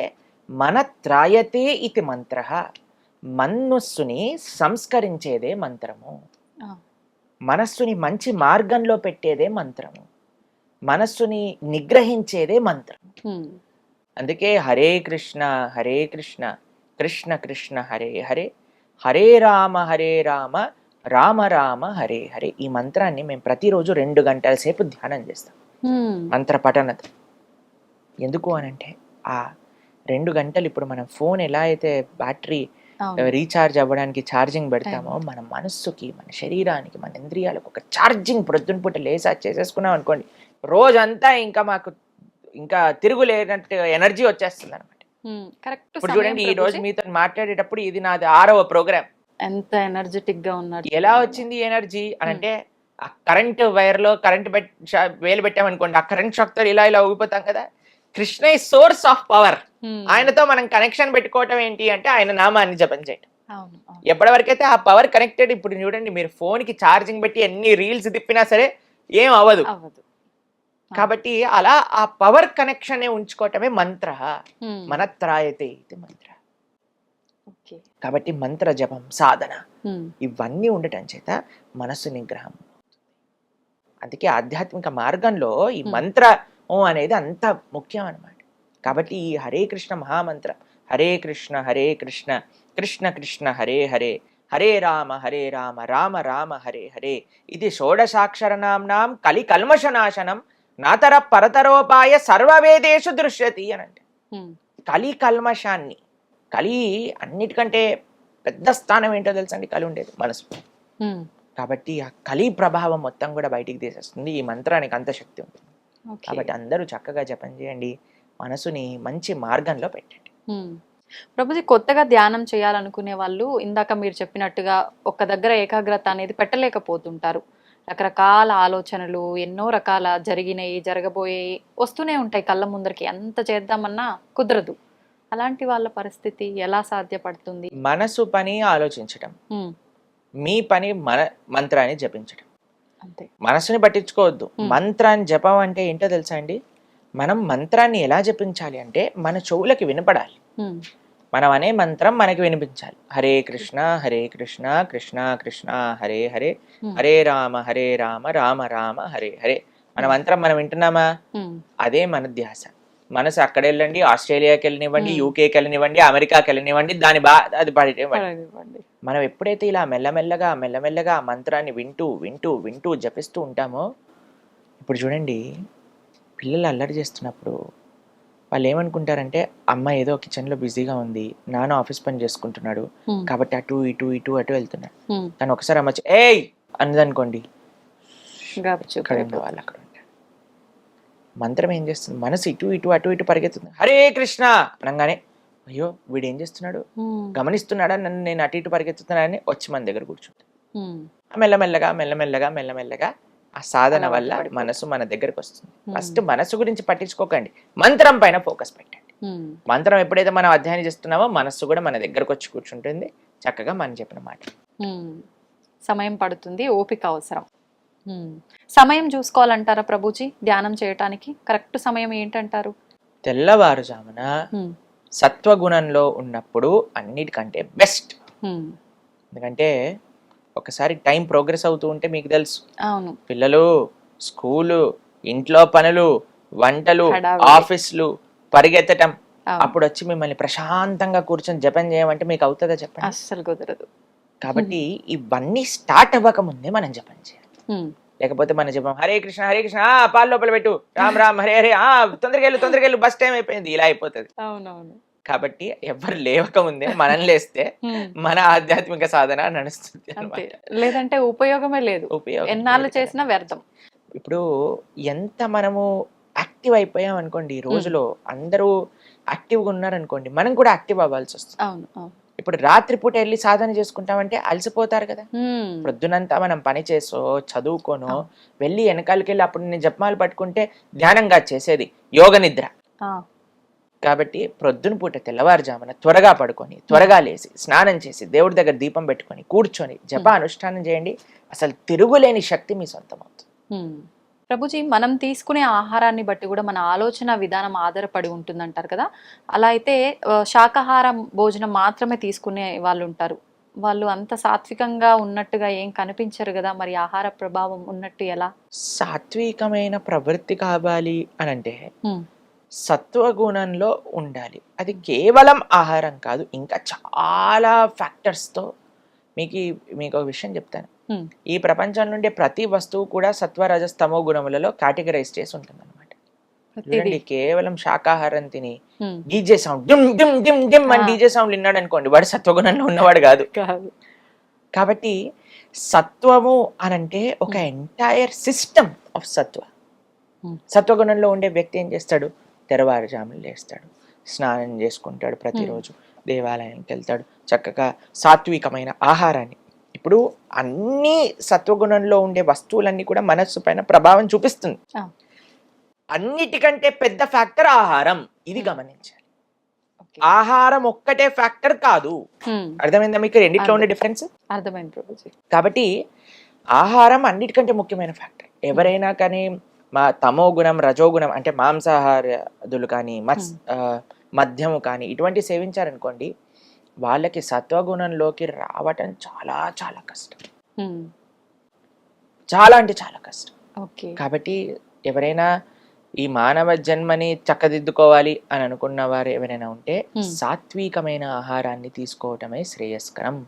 మన త్రాయతే ఇది మంత్ర, మనస్సుని సంస్కరించేదే మంత్రము, మనస్సుని మంచి మార్గంలో పెట్టేదే మంత్రము, మనస్సుని నిగ్రహించేదే మంత్రం. అందుకే హరే కృష్ణ కృష్ణ కృష్ణ హరే హరే, హరే రామ రామ రామ హరే హరే. ఈ మంత్రాన్ని మేము ప్రతిరోజు 2 గంటల సేపు ధ్యానం చేస్తాం, మంత్ర పఠనత. ఎందుకు అనంటే ఆ 2 గంటలు ఇప్పుడు మనం ఫోన్ ఎలా అయితే బ్యాటరీ రీఛార్జ్ అవ్వడానికి ఛార్జింగ్ పెడతామో, మన మనస్సుకి మన శరీరానికి మన ఇంద్రియాలకు ఒక ఛార్జింగ్ ప్రొద్దున పూట లేసా చేసేసుకున్నాం అనుకోండి, రోజంతా మాకు ఇంకా తిరుగులేనట్టు ఎనర్జీ వచ్చేస్తుంది అనమాట. ఇప్పుడు చూడండి ఈ రోజు మీతో మాట్లాడేటప్పుడు ఇది నాది 6వ ప్రోగ్రామ్. ఎంత ఎనర్జెటిక్ గా ఉన్నారు. ఎలా వచ్చింది ఎనర్జీ అనంటే ఆ కరెంట్ వైర్ లో కరెంట్ వేలు పెట్టామనుకోండి, ఆ కరెంట్ షాక్ తో ఇలా ఊగిపోతాం కదా. కృష్ణ ఈ సోర్స్ ఆఫ్ పవర్, ఆయనతో మనం కనెక్షన్ పెట్టుకోవటం ఏంటి అంటే ఆయన నామాన్ని జపం చేయటం. ఎప్పటివరకైతే ఆ పవర్ కనెక్టెడ్, ఇప్పుడు చూడండి మీరు ఫోన్ కి ఛార్జింగ్ పెట్టి ఎన్ని రీల్స్ తిప్పినా సరే ఏం అవ్వదు. కాబట్టి అలా ఆ పవర్ కనెక్షన్ ఉంచుకోవటమే మంత్ర, మనత్రాయతే ఇది మంత్ర. కాబట్టి మంత్ర జపం సాధన ఇవన్నీ ఉండటం చేత మనస్సు నిగ్రహం. అందుకే ఆధ్యాత్మిక మార్గంలో ఈ మంత్ర అనేది అంత ముఖ్యం అన్నమాట. కాబట్టి ఈ హరే కృష్ణ మహామంత్రం, హరే కృష్ణ కృష్ణ కృష్ణ హరే హరే, హరే రామ రామ రామ హరే హరే, ఇది షోడశాక్షరనాంనాం కలి కల్మషనాశనం నాతర పరతరోపాయ సర్వవేదేషు దృశ్యతి అని అంటే. కలి కల్మషాన్ని, కలి అన్నిటికంటే పెద్ద స్థానం ఏంటో తెలుసండి, కలి ఉండేది మనసు. కాబట్టి ఆ కలి ప్రభావం మొత్తం కూడా బయటికి తీసేస్తుంది. ఈ మంత్రానికి అంత శక్తి ఉంటుంది. కాబట్టి అందరూ చక్కగా జపం చేయండి, మనసుని మంచి మార్గంలో పెట్టండి. ప్రభుజీ, కొత్తగా ధ్యానం చేయాలనుకునే వాళ్ళు ఇందాక మీరు చెప్పినట్టుగా ఒక్క దగ్గర ఏకాగ్రత అనేది పెట్టలేకపోతుంటారు. రకరకాల ఆలోచనలు, ఎన్నో రకాల జరిగినాయి జరగబోయేవి వస్తూనే ఉంటాయి కళ్ళ ముందరికి, ఎంత చేద్దామన్నా కుదరదు. అలాంటి వాళ్ళ పరిస్థితి ఎలా సాధ్యపడుతుంది? మనసు పని ఆలోచించటం, మీ పని మంత్రాన్ని జపించటం. అంతే, మనసుని పట్టించుకోవద్దు. మంత్రాన్ని జపం అంటే ఏంటో తెలుసా అండి? మనం మంత్రాన్ని ఎలా జపించాలి అంటే మన చెవులకి వినపడాలి. మనం అనే మంత్రం మనకి వినిపించాలి. హరే కృష్ణ కృష్ణ కృష్ణ హరే హరే, హరే రామ రామ రామ హరే హరే. మన మంత్రం మనం వింటున్నామా? అదే మన ధ్యాస. మనసు అక్కడ వెళ్ళండి, ఆస్ట్రేలియాకి వెళ్ళనివ్వండి, యూకేకి వెళ్ళనివ్వండి, అమెరికాకి వెళ్ళనివ్వండి, అది పడివ్వండి. మనం ఎప్పుడైతే ఇలా మెల్లమెల్లగా మంత్రాన్ని వింటూ వింటూ వింటూ జపిస్తూ ఉంటామో, ఇప్పుడు చూడండి పిల్లలు అల్లరి చేస్తున్నప్పుడు వాళ్ళు ఏమనుకుంటారంటే అమ్మ ఏదో కిచెన్లో బిజీగా ఉంది, నాన్న ఆఫీస్ పని చేసుకుంటున్నాడు కాబట్టి అటు ఇటు వెళ్తున్నాడు. కానీ ఒకసారి అమ్మ ఏయ్ అన్నదనుకోండి, వాళ్ళు అక్కడ ఉంటారు. మంత్రం ఏం చేస్తుంది, మనసు ఇటు ఇటు అటు ఇటు పరిగెత్తుంది. హరే కృష్ణ అనగానే అయ్యో వీడు ఏం చేస్తున్నాడు, గమనిస్తున్నాడా నన్ను నేను అటు ఇటు పరిగెత్తుతున్నానని వచ్చి మన దగ్గర కూర్చుంటుంది. మెల్లమెల్లగా మెల్లమెల్లగా మెల్లమెల్లగా ఆ సాధన వల్ల మనసు మన దగ్గరకు వస్తుంది. ఫస్ట్ మనసు గురించి పట్టించుకోకండి, మంత్రం పైన ఫోకస్ పెట్టండి. మంత్రం ఎప్పుడైతే మనం అధ్యయనం చేస్తున్నామో మనస్సు కూడా మన దగ్గరకు వచ్చి కూర్చుంటుంది, చక్కగా మనం చెప్పిన మాట. సమయం పడుతుంది, ఓపిక అవసరం. సమయం చూసుకోవాలంటారా ప్రభుజీ ధ్యానం చేయటానికి? కరెక్ట్ సమయం ఏంటంటారు? తెల్లవారుజామున సత్వగుణంలో ఉన్నప్పుడు అన్నిటికంటే బెస్ట్. ఎందుకంటే ఒకసారి టైం ప్రోగ్రెస్ అవుతూ ఉంటే మీకు తెలుసు, అవును, పిల్లలు, స్కూలు, ఇంట్లో పనులు, వంటలు, ఆఫీసులు, పరిగెత్తటం, అప్పుడు వచ్చి మిమ్మల్ని ప్రశాంతంగా కూర్చొని జపం చేయమంటే మీకు అవుతుందా చెప్పండి? అస్సలు కుదరదు. కాబట్టి ఇవన్నీ స్టార్ట్ అవ్వక ముందే మనం జపం చేయాలి. లేకపోతే మన జపం హరే కృష్ణ హరే కృష్ణ, పాలు లోపల పెట్టు, రామ్ రామ్ హరే హరే, తొందరగా వెళ్ళు బస్ టైం అయిపోయింది, ఇలా అయిపోతుంది. అవునవును. కాబట్టి ఎవరు లేవక ముందే మనం లేస్తే మన ఆధ్యాత్మిక సాధన నడుస్తుంది, లేదంటే ఉపయోగమే లేదు, ఎన్నాళ్ళు చేసినా వ్యర్థం. ఇప్పుడు ఎంత మనము యాక్టివ్ అయిపోయాం అనుకోండి, ఈ రోజులో అందరూ యాక్టివ్గా ఉన్నారనుకోండి, మనం కూడా యాక్టివ్ అవ్వాల్సి వస్తుంది. అవును. ఇప్పుడు రాత్రిపూట వెళ్ళి సాధన చేసుకుంటామంటే అలసిపోతారు కదా. ప్రొద్దునంతా మనం పని చేసో చదువుకోనో వెళ్ళి వెనకాలకి వెళ్ళి అప్పుడు నేను జపమాలు పట్టుకుంటే ధ్యానంగా చేసేది యోగ నిద్ర. కాబట్టి ప్రొద్దున పూట తెల్లవారుజామున త్వరగా పడుకొని త్వరగా లేచి స్నానం చేసి దేవుడి దగ్గర దీపం పెట్టుకొని కూర్చొని జప అనుష్ఠానం చేయండి, అసలు తిరుగులేని శక్తి మీ సొంతం అవుతుంది. ప్రభుజీ, మనం తీసుకునే ఆహారాన్ని బట్టి కూడా మన ఆలోచన విధానం ఆధారపడి ఉంటుందంటారు కదా. అలా అయితే శాకాహారం భోజనం మాత్రమే తీసుకునే వాళ్ళు ఉంటారు, వాళ్ళు అంత సాత్వికంగా ఉన్నట్టుగా ఏం కనిపించరు కదా, మరి ఆహార ప్రభావం ఉన్నట్టు ఎలా? సాత్వికమైన ప్రవృత్తి కావాలి అని అంటే సత్వగుణంలో ఉండాలి. అది కేవలం ఆహారం కాదు, ఇంకా చాలా ఫ్యాక్టర్స్తో. మీకు ఒక విషయం చెప్తాను. ఈ ప్రపంచం నుండి ప్రతి వస్తువు కూడా సత్వ రజస్ తమో గుణములలో కేటగరైజ్ చేసి ఉంటుంది అనమాట. చూడండి, కేవలం శాకాహారం తిని DJ sound dim dim dim dim అని డీజే సౌండ్ విన్నాడు అనుకోండి, వాడు సత్వగుణంలో ఉన్నవాడు కాదు. కాబట్టి సత్వము అనంటే ఒక ఎంటైర్ సిస్టమ్ ఆఫ్ సత్వ. సత్వగుణంలో ఉండే వ్యక్తి ఏం చేస్తాడు, తెరవారుజాములు లేస్తాడు, స్నానం చేసుకుంటాడు, ప్రతిరోజు దేవాలయానికి వెళ్తాడు, చక్కగా సాత్వికమైన ఆహారాన్ని. ఇప్పుడు అన్ని సత్వగుణంలో ఉండే వస్తువులన్నీ కూడా మనస్సు పైన ప్రభావం చూపిస్తుంది. అన్నిటికంటే పెద్ద ఫ్యాక్టర్ ఆహారం, ఇది గమనించాలి. ఆహారం ఒక్కటే ఫ్యాక్టర్ కాదు. అర్థమైందా మీకు రెండిట్లో ఉండే డిఫరెన్స్? అర్థమైంది. కాబట్టి ఆహారం అన్నిటికంటే ముఖ్యమైన ఫ్యాక్టర్. ఎవరైనా కానీ తమో గుణం రజోగుణం అంటే మాంసాహారాదులు కానీ మద్యము కానీ ఇటువంటి సేవించారనుకోండి, వాళ్ళకి సత్వగుణంలోకి రావటం చాలా చాలా కష్టం, చాలా అంటే చాలా కష్టం. కాబట్టి ఎవరైనా ఈ మానవ జన్మని చక్కదిద్దుకోవాలి అని అనుకున్న వారు ఎవరైనా ఉంటే సాత్వికమైన ఆహారాన్ని తీసుకోవటమే శ్రేయస్కరం.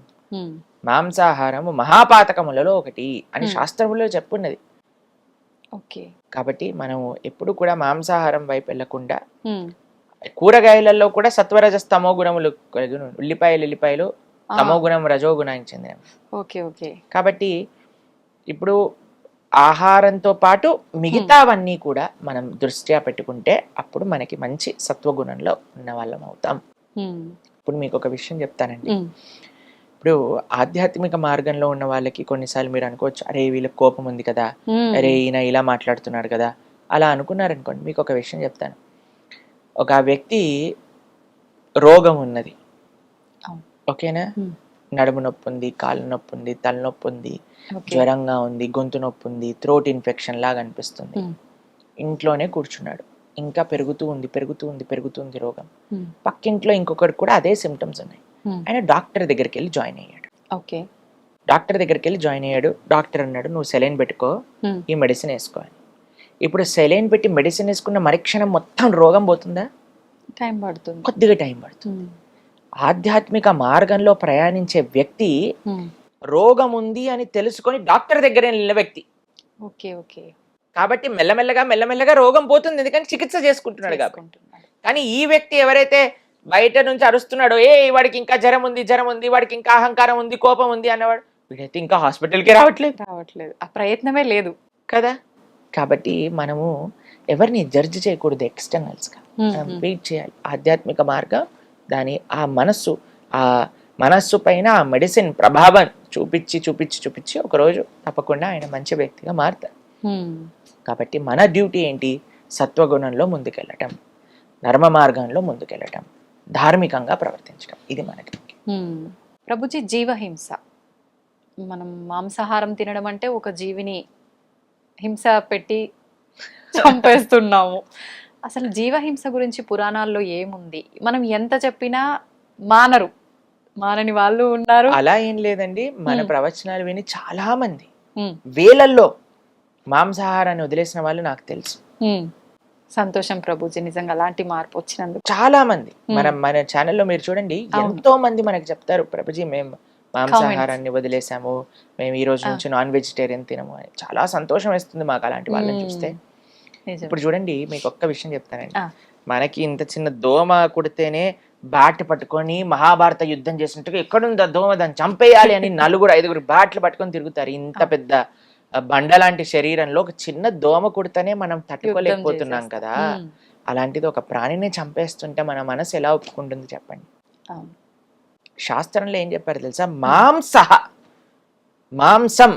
మాంసాహారము మహాపాతకములలో ఒకటి అని శాస్త్రములో చెప్పున్నది. కాబట్టి మనం ఎప్పుడు కూడా మాంసాహారం వైపు వెళ్లకుండా కూరగాయలలో కూడా సత్వరజస్ తమో గుణములు కలిగి ఉల్లిపాయలు తమో గుణం రజో గుణానికి చెందినవి. కాబట్టి ఇప్పుడు ఆహారంతో పాటు మిగతావన్నీ కూడా మనం దృష్ట్యా పెట్టుకుంటే అప్పుడు మనకి మంచి సత్వగుణంలో ఉన్న వాళ్ళం అవుతాం. ఇప్పుడు మీకు ఒక విషయం చెప్తానండి. ఇప్పుడు ఆధ్యాత్మిక మార్గంలో ఉన్న వాళ్ళకి కొన్నిసార్లు మీరు అనుకోవచ్చు, అరే వీళ్ళకి కోపం ఉంది కదా, అరే ఈయన ఇలా మాట్లాడుతున్నాడు కదా, అలా అనుకున్నారనుకోండి. మీకు ఒక విషయం చెప్తాను. ఒక వ్యక్తి రోగం ఉన్నది, ఓకేనా, నడుము నొప్పి ఉంది, కాళ్ళ నొప్పి ఉంది, తలనొప్పి ఉంది, జ్వరంగా ఉంది, గొంతు నొప్పి ఉంది, థ్రోట్ ఇన్ఫెక్షన్ లాగా అనిపిస్తుంది, ఇంట్లోనే కూర్చున్నాడు. ఇంకా పెరుగుతుంది రోగం. పక్కింట్లో ఇంకొకటి కూడా అదే సిమ్టమ్స్ ఉన్నాయి. ఆయన డాక్టర్ దగ్గరికి వెళ్ళి జాయిన్ అయ్యాడు. డాక్టర్ అన్నాడు, నువ్వు సెలైన్ పెట్టుకో, ఈ మెడిసిన్ వేసుకో అని. ఇప్పుడు సెలైన్ పెట్టి మెడిసిన్ వేసుకున్న మరుక్షణం మొత్తం రోగం పోతుందా? టైం పడుతుంది, కొద్దిగా టైం పడుతుంది. ఆధ్యాత్మిక మార్గంలో ప్రయాణించే వ్యక్తి రోగం ఉంది అని తెలుసుకొని డాక్టర్ దగ్గర వెళ్ళిన వ్యక్తి. కాబట్టి మెల్లమెల్లగా రోగం పోతుంది, ఎందుకంటే చికిత్స చేసుకుంటున్నాడు కాబట్టి. కానీ ఈ వ్యక్తి ఎవరైతే బయట నుంచి అరుస్తున్నాడో, వాడికి ఇంకా జ్వరం ఉంది, వాడికి ఇంకా అహంకారం ఉంది, కోపం ఉంది అన్నవాడు, వీడైతే ఇంకా హాస్పిటల్కి రావట్లేదు, ఆ ప్రయత్నమే లేదు కదా. కాబట్టి మనము ఎవరిని జడ్జి చేయకూడదు ఎక్స్టర్నల్స్గా, మనం వెయిట్ చేయాలి. ఆధ్యాత్మిక మార్గం దాని ఆ మనస్సు పైన ఆ మెడిసిన్ ప్రభావం చూపించి ఒకరోజు తప్పకుండా ఆయన మంచి వ్యక్తిగా మారుతారు. కాబట్టి మన డ్యూటీ ఏంటి? సత్వగుణంలో ముందుకెళ్ళటం, ధర్మ మార్గంలో ముందుకెళ్ళటం, ధార్మికంగా ప్రవర్తించడం, ఇది మనకి. ప్రభుజీ, జీవహింస, మనం మాంసాహారం తినడం అంటే ఒక జీవిని హింస పెట్టి చంపేస్తున్నాము. అసలు జీవహింస గురించి పురాణాల్లో ఏముంది? మనం ఎంత చెప్పినా మానని వాళ్ళు ఉన్నారు. అలా ఏం లేదండి, మన ప్రవచనాలు విని చాలా మంది వేలల్లో మాంసాహారాన్ని వదిలేసిన వాళ్ళు నాకు తెలుసు. సంతోషం ప్రభుజీ, నిజంగా అలాంటి మార్పు వచ్చినందుకు. చాలా మంది మన ఛానల్లో మీరు చూడండి, ఎంతో మంది మనకి చెప్తారు, ప్రభుజీ మేము మాంసాహారాన్ని వదిలేసాము, మేము ఈ రోజు నుంచి నాన్ వెజిటేరియన్ తినము అని. చాలా సంతోషం వేస్తుంది మాకు అలాంటి వాళ్ళని చూస్తే. ఇప్పుడు చూడండి, మీకు ఒక్క విషయం చెప్తానండి. మనకి ఇంత చిన్న దోమ కుడితేనే బ్యాట్ పట్టుకొని మహాభారత యుద్ధం చేసినట్టుగా ఎక్కడుంది ఆ దోమ, దాన్ని చంపేయాలి అని 4-5 బ్యాట్లు పట్టుకొని తిరుగుతారు. ఇంత పెద్ద బండలాంటి శరీరంలో ఒక చిన్న దోమ కుడితేనే మనం తట్టుకోలేకపోతున్నాం కదా. అలాంటిది ఒక ప్రాణిని చంపేస్తుంటే మన మనసు ఎలా ఒప్పుకుంటుంది చెప్పండి? శాస్త్రంలో ఏం చెప్పారు తెలుసా? మాంసం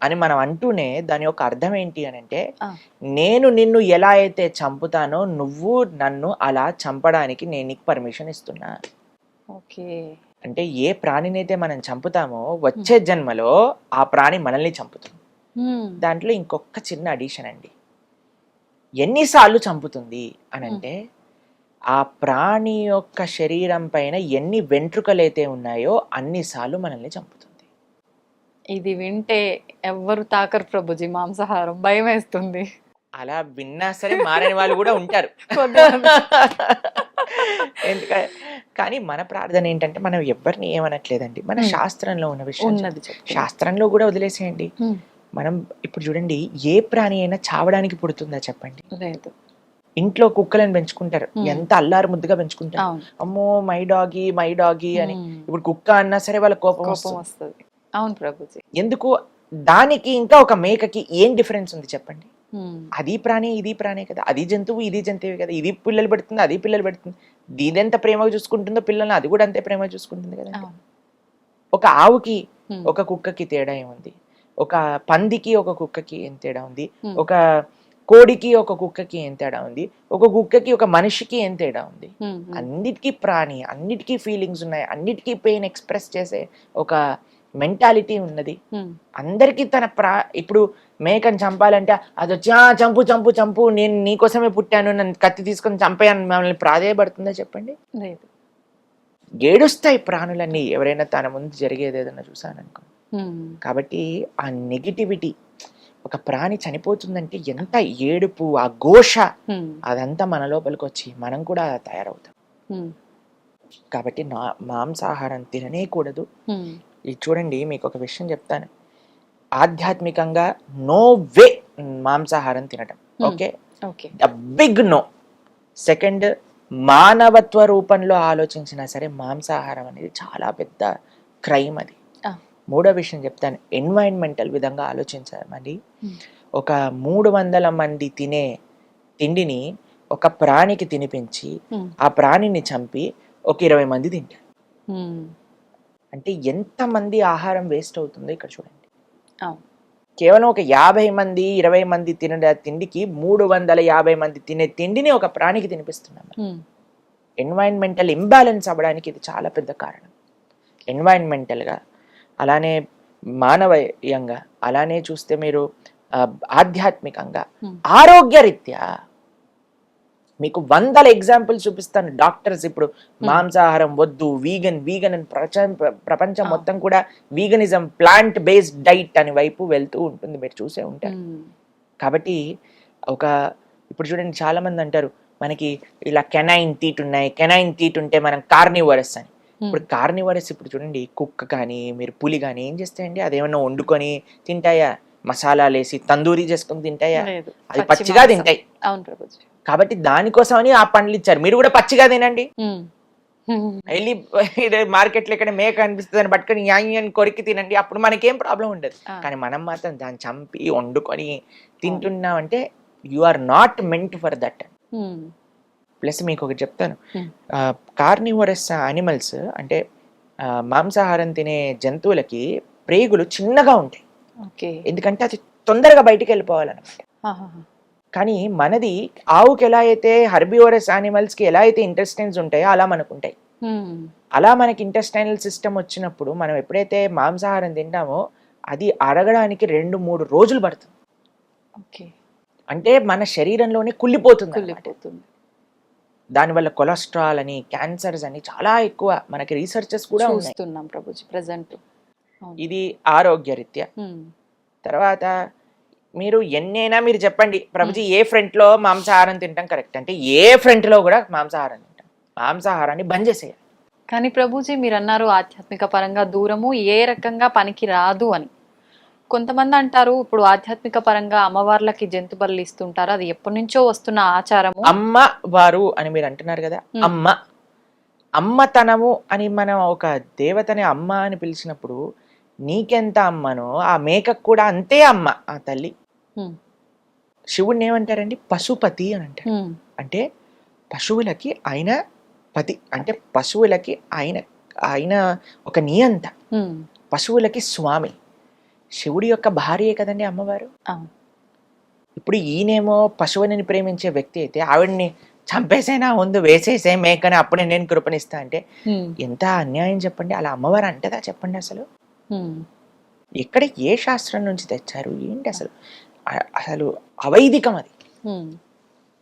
అని మనం అంటూనే దాని యొక్క అర్థం ఏంటి అని అంటే, నేను నిన్ను ఎలా అయితే చంపుతానో నువ్వు నన్ను అలా చంపడానికి నేను నీకు పర్మిషన్ ఇస్తున్నా. అంటే ఏ ప్రాణినైతే మనం చంపుతామో వచ్చే జన్మలో ఆ ప్రాణి మనల్ని చంపుతుంది. దాంట్లో ఇంకొక చిన్న అడిషన్ అండి, ఎన్నిసార్లు చంపుతుంది అని అంటే, ఆ ప్రాణి యొక్క శరీరం పైన ఎన్ని వెంట్రుకలైతే ఉన్నాయో అన్నిసార్లు మనల్ని చంపుతుంది. ఇది వింటే ఎవ్వరు తాకరు ప్రభుజీ మాంసాహారం, భయం వేస్తుంది. అలా విన్నా సరే మారని వాళ్ళు కూడా ఉంటారు. కానీ మన ప్రార్థన ఏంటంటే, మనం ఎవరిని ఏమనట్లేదండి, మన శాస్త్రంలో ఉన్న విషయం శాస్త్రంలో కూడా వదిలేసేయండి. మనం ఇప్పుడు చూడండి, ఏ ప్రాణి అయినా చావడానికి పుడుతుందా చెప్పండి? లేదు. ఇంట్లో కుక్కలను పెంచుకుంటారు, ఎంత అల్లారు ముద్దుగా పెంచుకుంటారు. అమ్మో మై డాగి అని. ఇప్పుడు కుక్క అన్నా సరే వాళ్ళ కోపం వస్తుంది. అవును ప్రభుజీ. ఎందుకు? దానికి ఇంకా ఒక మేకకి ఏం డిఫరెన్స్ ఉంది చెప్పండి? అది ప్రాణి ఇది ప్రాణి కదా, అది జంతువు ఇది జంతువు కదా, ఇది పిల్లలు పెడుతుంది అది పిల్లలు పెడుతుంది. దీదెంత ప్రేమగా చూసుకుంటుందో పిల్లల్ని, అది కూడా అంతే ప్రేమగా చూసుకుంటుంది కదా. ఒక ఆవుకి ఒక కుక్కకి తేడా ఏముంది? ఒక పందికి ఒక కుక్కకి ఏం తేడా ఉంది? ఒక కోడికి ఒక కుక్కకి ఏం తేడా ఉంది? ఒక కుక్కకి ఒక మనిషికి ఏం తేడా ఉంది? అన్నిటికీ ప్రాణి, అన్నిటికీ ఫీలింగ్స్ ఉన్నాయి, అన్నిటికీ పెయిన్ ఎక్స్ప్రెస్ చేసే ఒక మెంటాలిటీ ఉన్నది అందరికి. ఇప్పుడు మేకని చంపాలంటే అది వచ్చి చంపు చంపు చంపు, నేను నీకోసమే పుట్టాను, నన్ను కత్తి తీసుకొని చంపేయని మమ్మల్ని ప్రాధేయపడుతుందా చెప్పండి? లేదు. ఏడుస్తాయి ప్రాణులన్నీ ఎవరైనా తన ముందు జరిగేది ఏదైనా చూసాననుకో. కాబట్టి ఆ నెగిటివిటీ, ఒక ప్రాణి చనిపోతుందంటే ఎంత ఏడుపు, ఆ ఘోష, అదంతా మన లోపలికి వచ్చి మనం కూడా తయారవుతాం. కాబట్టి మాంసాహారం తిననే కూడదు. ఇది చూడండి, మీకు ఒక విషయం చెప్తాను, ఆధ్యాత్మికంగా నో వే మాంసాహారం తినడం. Okay, big no. సెకండ్, మానవత్వ రూపంలో ఆలోచించినా సరే మాంసాహారం అనేది చాలా పెద్ద క్రైమ్ అది. మూడో విషయం చెప్తాను, ఎన్వైరన్మెంటల్ విధంగా ఆలోచించాలి. ఒక 300 మంది తినే తిండిని ఒక ప్రాణికి తినిపించి ఆ ప్రాణిని చంపి ఒక 20 మంది తింటారు. అంటే ఎంతమంది ఆహారం వేస్ట్ అవుతుందో ఇక్కడ చూడండి. కేవలం ఒక 50 మంది 20 మంది తినే తిండికి 350 మంది తినే తిండిని ఒక ప్రాణికి తినిపిస్తున్నాం. ఎన్వైరన్మెంటల్ ఇంబ్యాలెన్స్ అవ్వడానికి ఇది చాలా పెద్ద కారణం. ఎన్వైరన్మెంటల్గా, అలానే మానవీయంగా, అలానే చూస్తే మీరు ఆధ్యాత్మికంగా, ఆరోగ్యరీత్యా మీకు 100 ఎగ్జాంపుల్స్ చూపిస్తాను. డాక్టర్స్ ఇప్పుడు మాంసాహారం వద్దు, వీగన్ అని ప్రపంచం మొత్తం కూడా వీగనిజం, ప్లాంట్ బేస్డ్ డైట్ అని వైపు వెళ్తూ ఉంటుంది, మీరు చూసే ఉంటారు. కాబట్టి ఇప్పుడు చూడండి, చాలా మంది అంటారు మనకి ఇలా కెనైన్ టీట్ ఉన్నాయి, కెనైన్ టీట్ ఉంటే మనం కార్నివరస్ అని. ఇప్పుడు కార్నివరస్ ఇప్పుడు చూడండి, కుక్క కానీ మీరు పులి కానీ ఏం చేస్తాయండి? అదేమన్నా వండుకొని తింటాయా? మసాలాలు వేసి తందూరి చేసుకొని తింటాయా? అది పచ్చిగా తింటాయి. కాబట్టి దానికోసమని ఆ పండ్లు ఇచ్చారు, మీరు కూడా పచ్చిగా తినండి. వెళ్ళి మార్కెట్లో ఎక్కడ మేక అనిపిస్తుంది అని పట్టుకొని యాని కొరికి తినండి, అప్పుడు మనకేం ప్రాబ్లం ఉండదు. కానీ మనం మాత్రం దాన్ని చంపి వండుకొని తింటున్నావు అంటే you are not meant for that. Plus మీకు ఒకటి చెప్తాను, కార్నివరస్ యానిమల్స్ అంటే మాంసాహారం తినే జంతువులకి ప్రేగులు చిన్నగా ఉంటాయి, ఓకే. ఎందుకంటే అది తొందరగా బయటికి వెళ్ళిపోవాలన్నమాట. కానీ మనది ఆవుకి ఎలా అయితే హర్బివరస్ యానిమల్స్ కి ఎలా అయితే ఇంటెస్టైన్స్ ఉంటాయో అలా మనకు ఉంటాయి. అలా మనకి ఇంటెస్టైనల్ సిస్టమ్ వచ్చినప్పుడు మనం ఎప్పుడైతే మాంసాహారం తింటామో అది అరగడానికి 2-3 రోజులు పడుతుంది. ఓకే. అంటే మన శరీరంలోనే కుళ్ళిపోతుంది అన్నమాట. కుళ్ళిపోతుంది. దానివల్ల కొలెస్ట్రాల్ అని, క్యాన్సర్స్ అని చాలా ఎక్కువ మనకి రీసెర్చెస్ కూడా ఉన్నాయి. చూస్తున్నాం ప్రభుజీ ప్రెజెంట్. ఇది ఆరోగ్యరీత్యా. తర్వాత మీరు ఎన్నైనా మీరు చెప్పండి ప్రభుజీ ఏ ఫ్రంట్ లో మాంసాహారం తింటాం కరెక్ట్ అంటే ఏ ఫ్రంట్ లో కూడా మాంసాహారం తింటాం. మాంసాహారాన్ని బంద్ చేసేయాలి. కానీ ప్రభుజీ మీరు అన్నారు ఆధ్యాత్మిక పరంగా దూరము ఏ రకంగా పనికి రాదు అని. కొంతమంది అంటారు ఇప్పుడు ఆధ్యాత్మిక పరంగా అమ్మవార్లకి జంతు బలులు ఇస్తుంటారు, అది ఎప్పటి నుంచో వస్తున్న ఆచారము. అమ్మ వారు అని మీరు అంటున్నారు కదా, అమ్మతనము అని మనం ఒక దేవతని అమ్మ అని పిలిచినప్పుడు నీకెంత అమ్మనో ఆ మేకకు కూడా అంతే అమ్మ ఆ తల్లి. శివుడిని ఏమంటారండి? పశుపతి అని అంటారు. అంటే పశువులకి ఆయన పతి, అంటే పశువులకి ఆయన ఒక నియంత, పశువులకి స్వామి. శివుడి యొక్క భార్యే కదండి అమ్మవారు. ఇప్పుడు ఈయనేమో పశువుని ప్రేమించే వ్యక్తి అయితే ఆవిడ్ని చంపేసైనా ముందు వేసేసే మేకని అప్పుడే నేను కృపణిస్తా అంటే ఎంత అన్యాయం చెప్పండి. అలా అమ్మవారు అంటదా చెప్పండి? అసలు ఎక్కడ ఏ శాస్త్రం నుంచి తెచ్చారు ఏంటి అసలు? అసలు అవైదికం అది.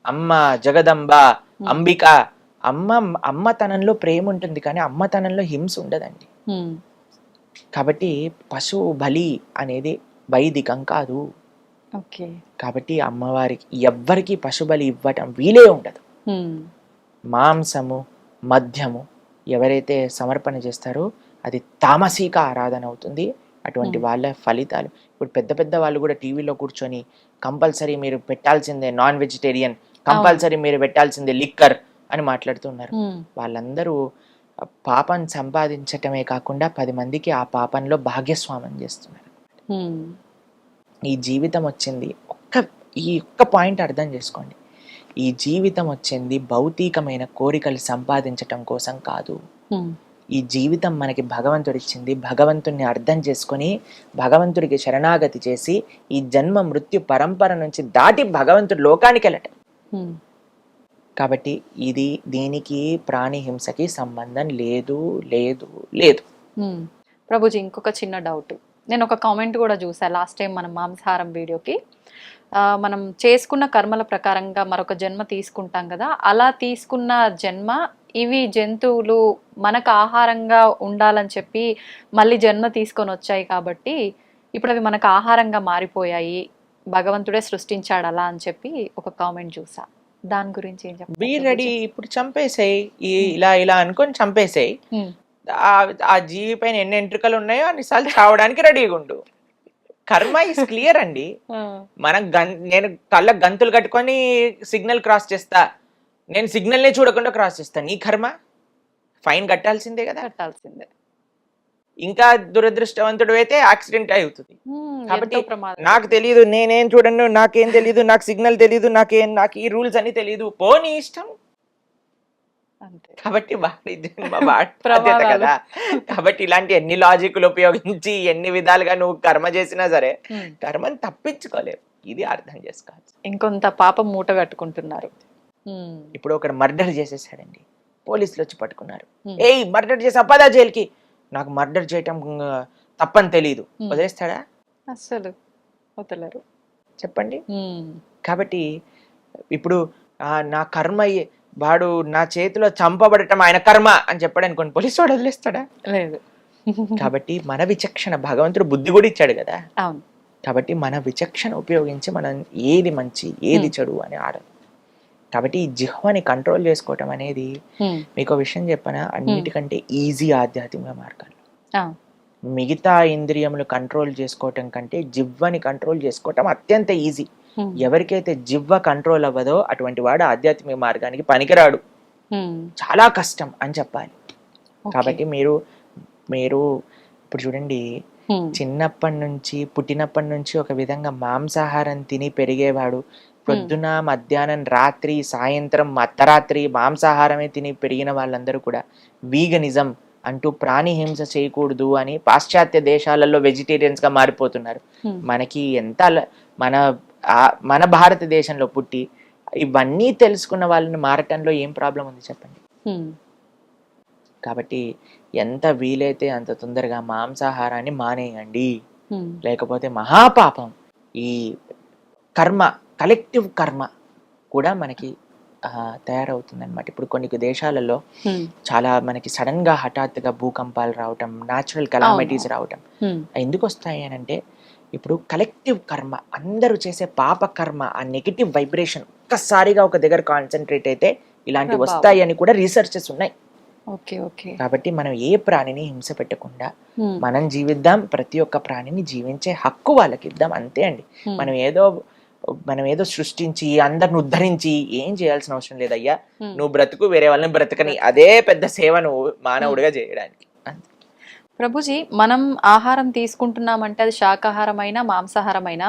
అమ్మ జగదంబ అంబిక, అమ్మతనంలో ప్రేమ ఉంటుంది కానీ అమ్మతనంలో హింస ఉండదండి. కాబట్టి పశువు బలి అనేది వైదికం కాదు. కాబట్టి అమ్మవారికి ఎవ్వరికి పశు బలి ఇవ్వటం వీలే ఉండదు. మాంసము మద్యము ఎవరైతే సమర్పణ చేస్తారో అది తామసిక ఆరాధన అవుతుంది. అటువంటి వాళ్ళ ఫలితాలు ఇప్పుడు పెద్ద పెద్ద వాళ్ళు కూడా టీవీలో కూర్చొని కంపల్సరీ మీరు పెట్టాల్సిందే నాన్ వెజిటేరియన్, కంపల్సరీ మీరు పెట్టాల్సిందే లిక్కర్ అని మాట్లాడుతున్నారు. వాళ్ళందరూ పాపం సంపాదించటమే కాకుండా 10 మందికి ఆ పాపంలో భాగ్యస్వామం చేస్తున్నారు. ఈ జీవితం వచ్చింది ఈ ఒక్క పాయింట్ అర్థం చేసుకోండి. ఈ జీవితం వచ్చింది భౌతికమైన కోరికలు సంపాదించటం కోసం కాదు. ఈ జీవితం మనకి భగవంతుడు ఇచ్చింది, భగవంతుడిని అర్థం చేసుకొని భగవంతుడికి శరణాగతి చేసి ఈ జన్మ మృత్యు పరంపర నుంచి దాటి భగవంతుడి లోకానికి వెళ్ళటం. కాబట్టి దీనికి ప్రాణి హింసకి సంబంధం లేదు లేదు లేదు. ప్రభుజీ ఇంకొక చిన్న డౌట్, నేను ఒక కామెంట్ కూడా చూసా లాస్ట్ టైం మనం మాంసాహారం వీడియోకి. మనం చేసుకున్న కర్మల ప్రకారంగా మరొక జన్మ తీసుకుంటాం కదా, అలా తీసుకున్న జన్మ ఇవి జంతువులు మనకు ఆహారంగా ఉండాలని చెప్పి మళ్ళీ జన్మ తీసుకొని వచ్చాయి కాబట్టి ఇప్పుడు అవి మనకు ఆహారంగా మారిపోయాయి, భగవంతుడే సృష్టించాడు అలా అని చెప్పి ఒక కామెంట్ చూసా. దాని గురించి ఏం చెప్పాలి? బీ రెడీ, ఇప్పుడు చంపేసాయి, ఇలా ఇలా అనుకొని చంపేసాయి. ఆ జీవి పైన ఎన్ని ఎంట్రుకలు ఉన్నాయో అన్నిసార్లు చావడానికి రెడీగా ఉండు. కర్మ ఇస్ క్లియర్ అండి. నేను కళ్ళ గంతులు కట్టుకొని సిగ్నల్ క్రాస్ చేస్తా, నేను సిగ్నల్ నే చూడకుండా క్రాస్ చేస్తా, నీ కర్మ ఫైన్ కట్టాల్సిందే కదా. కట్టాల్సిందే. ఇంకా దురదృష్టవంతుడు అయితే యాక్సిడెంట్ అవుతుంది. కాబట్టి నాకు తెలియదు, నేనేం చూడను, నాకేం తెలియదు, నాకు సిగ్నల్ తెలియదు, నాకు ఈ రూల్స్ అని తెలియదు, పో నీ ఇష్టం. కాబట్టి బాధ్యత కదా. కాబట్టి ఇలాంటి ఎన్ని లాజిక్లు ఉపయోగించి ఎన్ని విధాలుగా నువ్వు కర్మ చేసినా సరే కర్మని తప్పించుకోలేవు. ఇది అర్థం చేసుకోవాలి. ఇంకొంత పాపం మూట కట్టుకుంటున్నారు. ఇప్పుడు ఒకడు మర్డర్ చేసేసాడండి, పోలీసులు వచ్చి పట్టుకున్నారు. ఏయ్ మర్డర్ చేసా, పదా జైలుకి. నాకు మర్డర్ చేయటం తప్పని తెలీదు, వదిలేస్తాడా? అసలు వదలరు. చెప్పండి. కాబట్టి ఇప్పుడు నా కర్మ, వాడు నా చేతిలో చంపబడటం ఆయన కర్మ అని చెప్పాడు అనుకోండి, పోలీసు వాడు వదిలేస్తాడా? లేదు. కాబట్టి మన విచక్షణ, భగవంతుడు బుద్ధి కూడా ఇచ్చాడు కదా. అవును. కాబట్టి మన విచక్షణ ఉపయోగించి మనం ఏది మంచి ఏది చెడు అని ఆడాలి. కాబట్టి ఈ జిహ్వని కంట్రోల్ చేసుకోవటం అనేది, మీకు విషయం చెప్పనా, అన్నిటికంటే ఈజీ ఆధ్యాత్మిక మార్గాలు. మిగతా ఇంద్రియములు కంట్రోల్ చేసుకోవటం కంటే జిహ్వని కంట్రోల్ చేసుకోవటం అత్యంత ఈజీ. ఎవరికైతే జిహ్వ కంట్రోల్ అవ్వదో అటువంటి వాడు ఆధ్యాత్మిక మార్గానికి పనికిరాడు, చాలా కష్టం అని చెప్పాలి. కాబట్టి మీరు ఇప్పుడు చూడండి, చిన్నప్పటి నుంచి పుట్టినప్పటి నుంచి ఒక విధంగా మాంసాహారం తిని పెరిగేవాడు, పొద్దున మధ్యాహ్నం రాత్రి సాయంత్రం అర్ధరాత్రి మాంసాహారమే తిని పెరిగిన వాళ్ళందరూ కూడా వీగనిజం అంటూ ప్రాణి హింస చేయకూడదు అని పాశ్చాత్య దేశాలలో వెజిటేరియన్స్ గా మారిపోతున్నారు. మనకి ఎంత మన మన భారతదేశంలో పుట్టి ఇవన్నీ తెలుసుకున్న వాళ్ళని మారటంలో ఏం ప్రాబ్లం ఉంది చెప్పండి. కాబట్టి ఎంత వీలైతే అంత తొందరగా మాంసాహారాన్ని మానేయండి, లేకపోతే మహాపాపం. ఈ కర్మ, కలెక్టివ్ కర్మ కూడా మనకి తయారవుతుంది అనమాట. ఇప్పుడు కొన్ని దేశాలలో చాలా మనకి సడన్ గా హఠాత్తుగా భూకంపాలు రావటం, న్యాచురల్ కెలామిటీస్ రావటం ఎందుకు వస్తాయి అని అంటే, ఇప్పుడు కలెక్టివ్ కర్మ, అందరూ చేసే పాప కర్మ, ఆ నెగిటివ్ వైబ్రేషన్ ఒక్కసారిగా ఒక దగ్గర కాన్సన్ట్రేట్ అయితే ఇలాంటివి వస్తాయి అని కూడా రీసెర్చెస్ ఉన్నాయి. కాబట్టి మనం ఏ ప్రాణిని హింస పెట్టకుండా మనం జీవిద్దాం, ప్రతి ఒక్క ప్రాణిని జీవించే హక్కు వాళ్ళకి ఇద్దాం, అంతే అండి. మనం ఏదో సృష్టించి అందరిని ఉద్ధరించి ఏం చేయాల్సిన అవసరం లేదయ్యా. నువ్వు బ్రతుకు, వేరే వాళ్ళని బ్రతకని, అదే పెద్ద సేవ నువ్వు మానవుడిగా చేయడానికి. ప్రభుజీ, మనం ఆహారం తీసుకుంటున్నామంటే అది శాకాహారమైనా మాంసాహారమైనా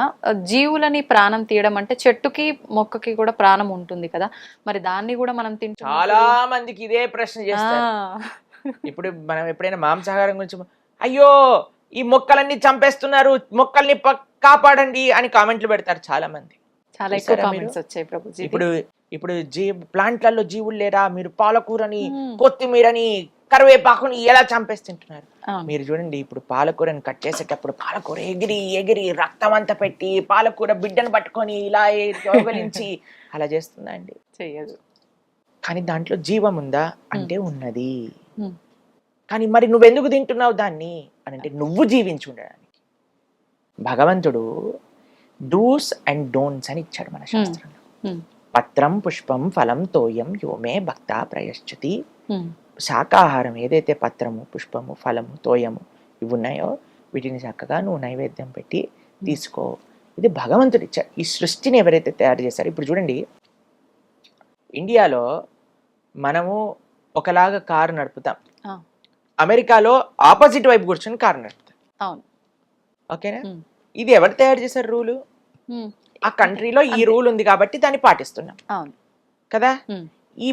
జీవులని ప్రాణం తీయడం అంటే చెట్టుకి మొక్కకి కూడా ప్రాణం ఉంటుంది కదా, మరి దాన్ని కూడా మనం తింటాం. చాలా మందికి ఇదే ప్రశ్న చేస్తారు. ఇప్పుడు మనం ఎప్పుడైనా మాంసాహారం గురించి, అయ్యో ఈ మొక్కలన్నీ చంపేస్తున్నారు, మొక్కల్ని కాపాడండి అని కామెంట్లు పెడతారు చాలా మంది. చాలా ఎక్కువ కామెంట్స్ వచ్చాయి ప్రభుజీ. ఇప్పుడు ప్లాంట్లలో జీవులు లేరా, మీరు పాలకూరని, కొత్తిమీరని, కరివేపాకుని ఎలా చంపేస్తుంటున్నారు. మీరు చూడండి, ఇప్పుడు పాలకూరని కట్ చేసేటప్పుడు పాలకూర ఎగిరి ఎగిరి రక్తం అంతా పెట్టి పాలకూర బిడ్డను పట్టుకొని ఇలా యోగలించి అలా చేస్తుందా అండి? చెయ్యదు. కానీ దాంట్లో జీవం ఉందా అంటే ఉన్నది. కానీ మరి నువ్వెందుకు తింటున్నావు దాన్ని అని అంటే, నువ్వు జీవించి ఉండడానికి భగవంతుడు డూస్ అండ్ డోంట్స్ అని ఇచ్చాడు మన శాస్త్రంలో. పత్రం పుష్పం ఫలం తోయం యోమే భక్త ప్రయశ్చతి. శాకాహారం ఏదైతే పత్రము, పుష్పము, ఫలము, తోయము ఇవి ఉన్నాయో వీటిని చక్కగా నువ్వు నైవేద్యం పెట్టి తీసుకో. ఇది భగవంతుడు ఇచ్చాడు. ఈ సృష్టిని ఎవరైతే తయారు చేశారో, ఇప్పుడు చూడండి, ఇండియాలో మనము ఒకలాగా కారు నడుపుతాం, అమెరికాలో ఆపోజిట్ వైపు కూర్చొని కారు నడుపుతాం. ఓకేనా? ఇది ఎవరు తయారు చేశారు రూలు? ఆ కంట్రీలో ఈ రూల్ ఉంది కాబట్టి దాన్ని పాటిస్తున్నాం కదా. ఈ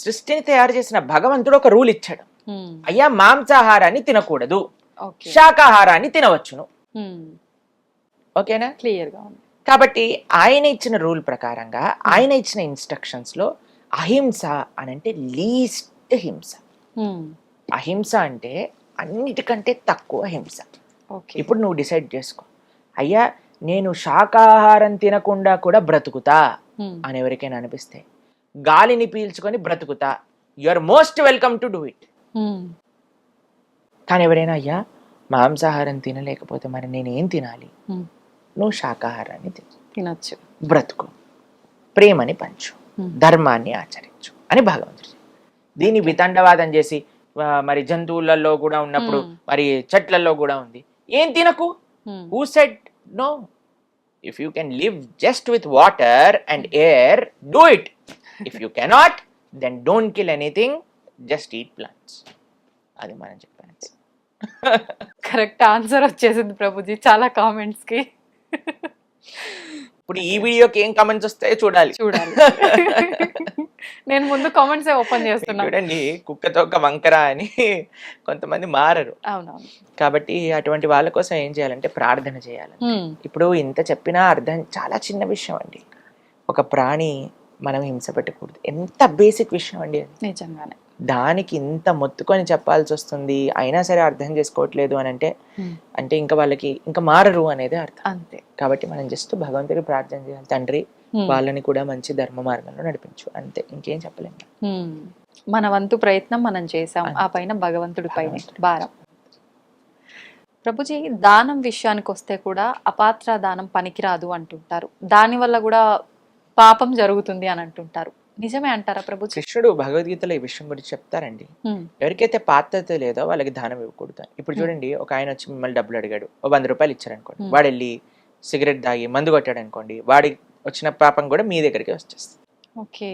సృష్టిని తయారు చేసిన భగవంతుడు ఒక రూల్ ఇచ్చాడు, అయ్యా మాంసాహారాన్ని తినకూడదు, శాకాహారాన్ని తినవచ్చును. ఓకేనా? క్లియర్ గా ఉంది. కాబట్టి ఆయన ఇచ్చిన రూల్ ప్రకారంగా, ఆయన ఇచ్చిన ఇన్స్ట్రక్షన్స్ లో అహింస అని అంటే లీస్ట్ హింస. అహింస అంటే అన్నిటికంటే తక్కువ హింస. ఇప్పుడు నువ్వు డిసైడ్ చేసుకో, అయ్యా నేను శాకాహారం తినకుండా కూడా బ్రతుకుతా అని ఎవరికైనా అనిపిస్తే, గాలిని పీల్చుకొని బ్రతుకుతా, you are most welcome to do it. కానీ ఎవరైనా అయ్యా మాంసాహారం తినలేకపోతే మరి నేనేం తినాలి? నువ్వు శాకాహారాన్ని తినొచ్చు, బ్రతుకు, ప్రేమని పంచు, ధర్మాన్ని ఆచరించు అని భగవంతుడు. దీన్ని వితండవాదం చేసి మరి జంతువులలో కూడా ఉన్నప్పుడు మరి చెట్లలో కూడా ఉంది, ఏం తినకు. Who said no? If you can live just with water and air, do it. If you cannot, then don't kill anything, just eat plants. అది మనం చెప్పాను. కరెక్ట్ ఆన్సర్ వచ్చేసింది ప్రభుజీ చాలా కామెంట్స్ కి. ఇప్పుడు ఈ వీడియోకి ఏం కామెంట్స్ వస్తాయో చూడాలి. నేను ముందు కామెంట్స్ ఓపెన్ చేస్తున్నా. చూడండి, కుక్కతో ఒక వంకర అని కొంతమంది మారరు. అవునవును. కాబట్టి అటువంటి వాళ్ళ కోసం ఏం చేయాలంటే ప్రార్థన చేయాలి. ఇప్పుడు ఇంత చెప్పినా అర్థం, చాలా చిన్న విషయం అండి. ఒక ప్రాణి మనం హింస పెట్టకూడదు, ఎంత బేసిక్ విషయం అండి అది. నిజంగానే దానికి ఇంత మొత్తుకొని చెప్పాల్సి వస్తుంది, అయినా సరే అర్థం చేసుకోవట్లేదు అని అంటే, అంటే ఇంకా వాళ్ళకి ఇంకా మారరు అనేది అర్థం. అంతే. కాబట్టి మనం జస్ట్ భగవంతుడికి ప్రార్థన చేయాలి, తండ్రి వాళ్ళని కూడా మంచి ధర్మ మార్గంలో నడిపించు, అంతే, ఇంకేం చెప్పలేము. మన వంతు ప్రయత్నం మనం చేసాం, ఆ పైన భగవంతుడి పైన భారం. ప్రభుజీ, దానం విషయానికి వస్తే కూడా అపాత్ర దానం పనికిరాదు అంటుంటారు, దానివల్ల కూడా పాపం జరుగుతుంది అని అంటుంటారు, నిజమే అంటారా ప్రభుజీ? కృష్ణుడు భగవద్గీతలో ఈ విషయం గురించి చెప్తారండి. ఎవరికైతే పాత్రత లేదో వాళ్ళకి దానం ఇవ్వకూడదు. ఇప్పుడు చూడండి, ఒక ఆయన వచ్చి మిమ్మల్ని డబ్బులు అడిగాడు, 100 రూపాయలు ఇచ్చారనుకోండి, వాడు వెళ్ళి సిగరెట్ తాగి మందు కొట్టాడు అనుకోండి, వాడి వచ్చిన పాపం కూడా మీ దగ్గరికి వచ్చేస్తుంది. ఓకే.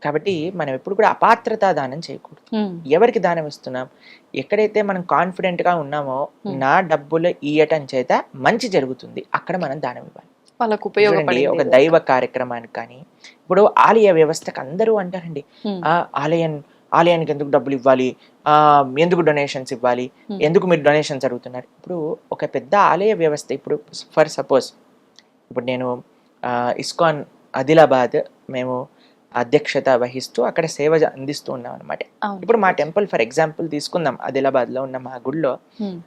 కాబట్టి మనం ఎప్పుడు కూడా అపాత్రతా దానం చేయకూడదు. ఎవరికి దానం ఇస్తున్నాం, ఎక్కడైతే మనం కాన్ఫిడెంట్ గా ఉన్నామో నా డబ్బులు ఇయ్యటం చేత మంచి జరుగుతుంది, అక్కడ మనం దానం ఇవ్వాలి. వాళ్ళకు చూడండి, ఉపయోగపడేది ఒక దైవ కార్యక్రమానికి కానీ, ఇప్పుడు ఆలయ వ్యవస్థకు అందరూ అంటారండి, ఆలయానికి ఎందుకు డబ్బులు ఇవ్వాలి, ఎందుకు డొనేషన్స్ ఇవ్వాలి, ఎందుకు మీరు డొనేషన్స్ అడుగుతున్నారు. ఇప్పుడు ఒక పెద్ద ఆలయ వ్యవస్థ, ఇప్పుడు ఫర్ సపోజ్ ఇప్పుడు నేను ఇస్కాన్ ఆదిలాబాద్ మేము అధ్యక్షత వహిస్తూ అక్కడ సేవ అందిస్తూ ఉన్నాం అనమాట. ఇప్పుడు మా టెంపుల్ ఫర్ ఎగ్జాంపుల్ తీసుకుందాం, ఆదిలాబాద్ లో ఉన్న మా గుడిలో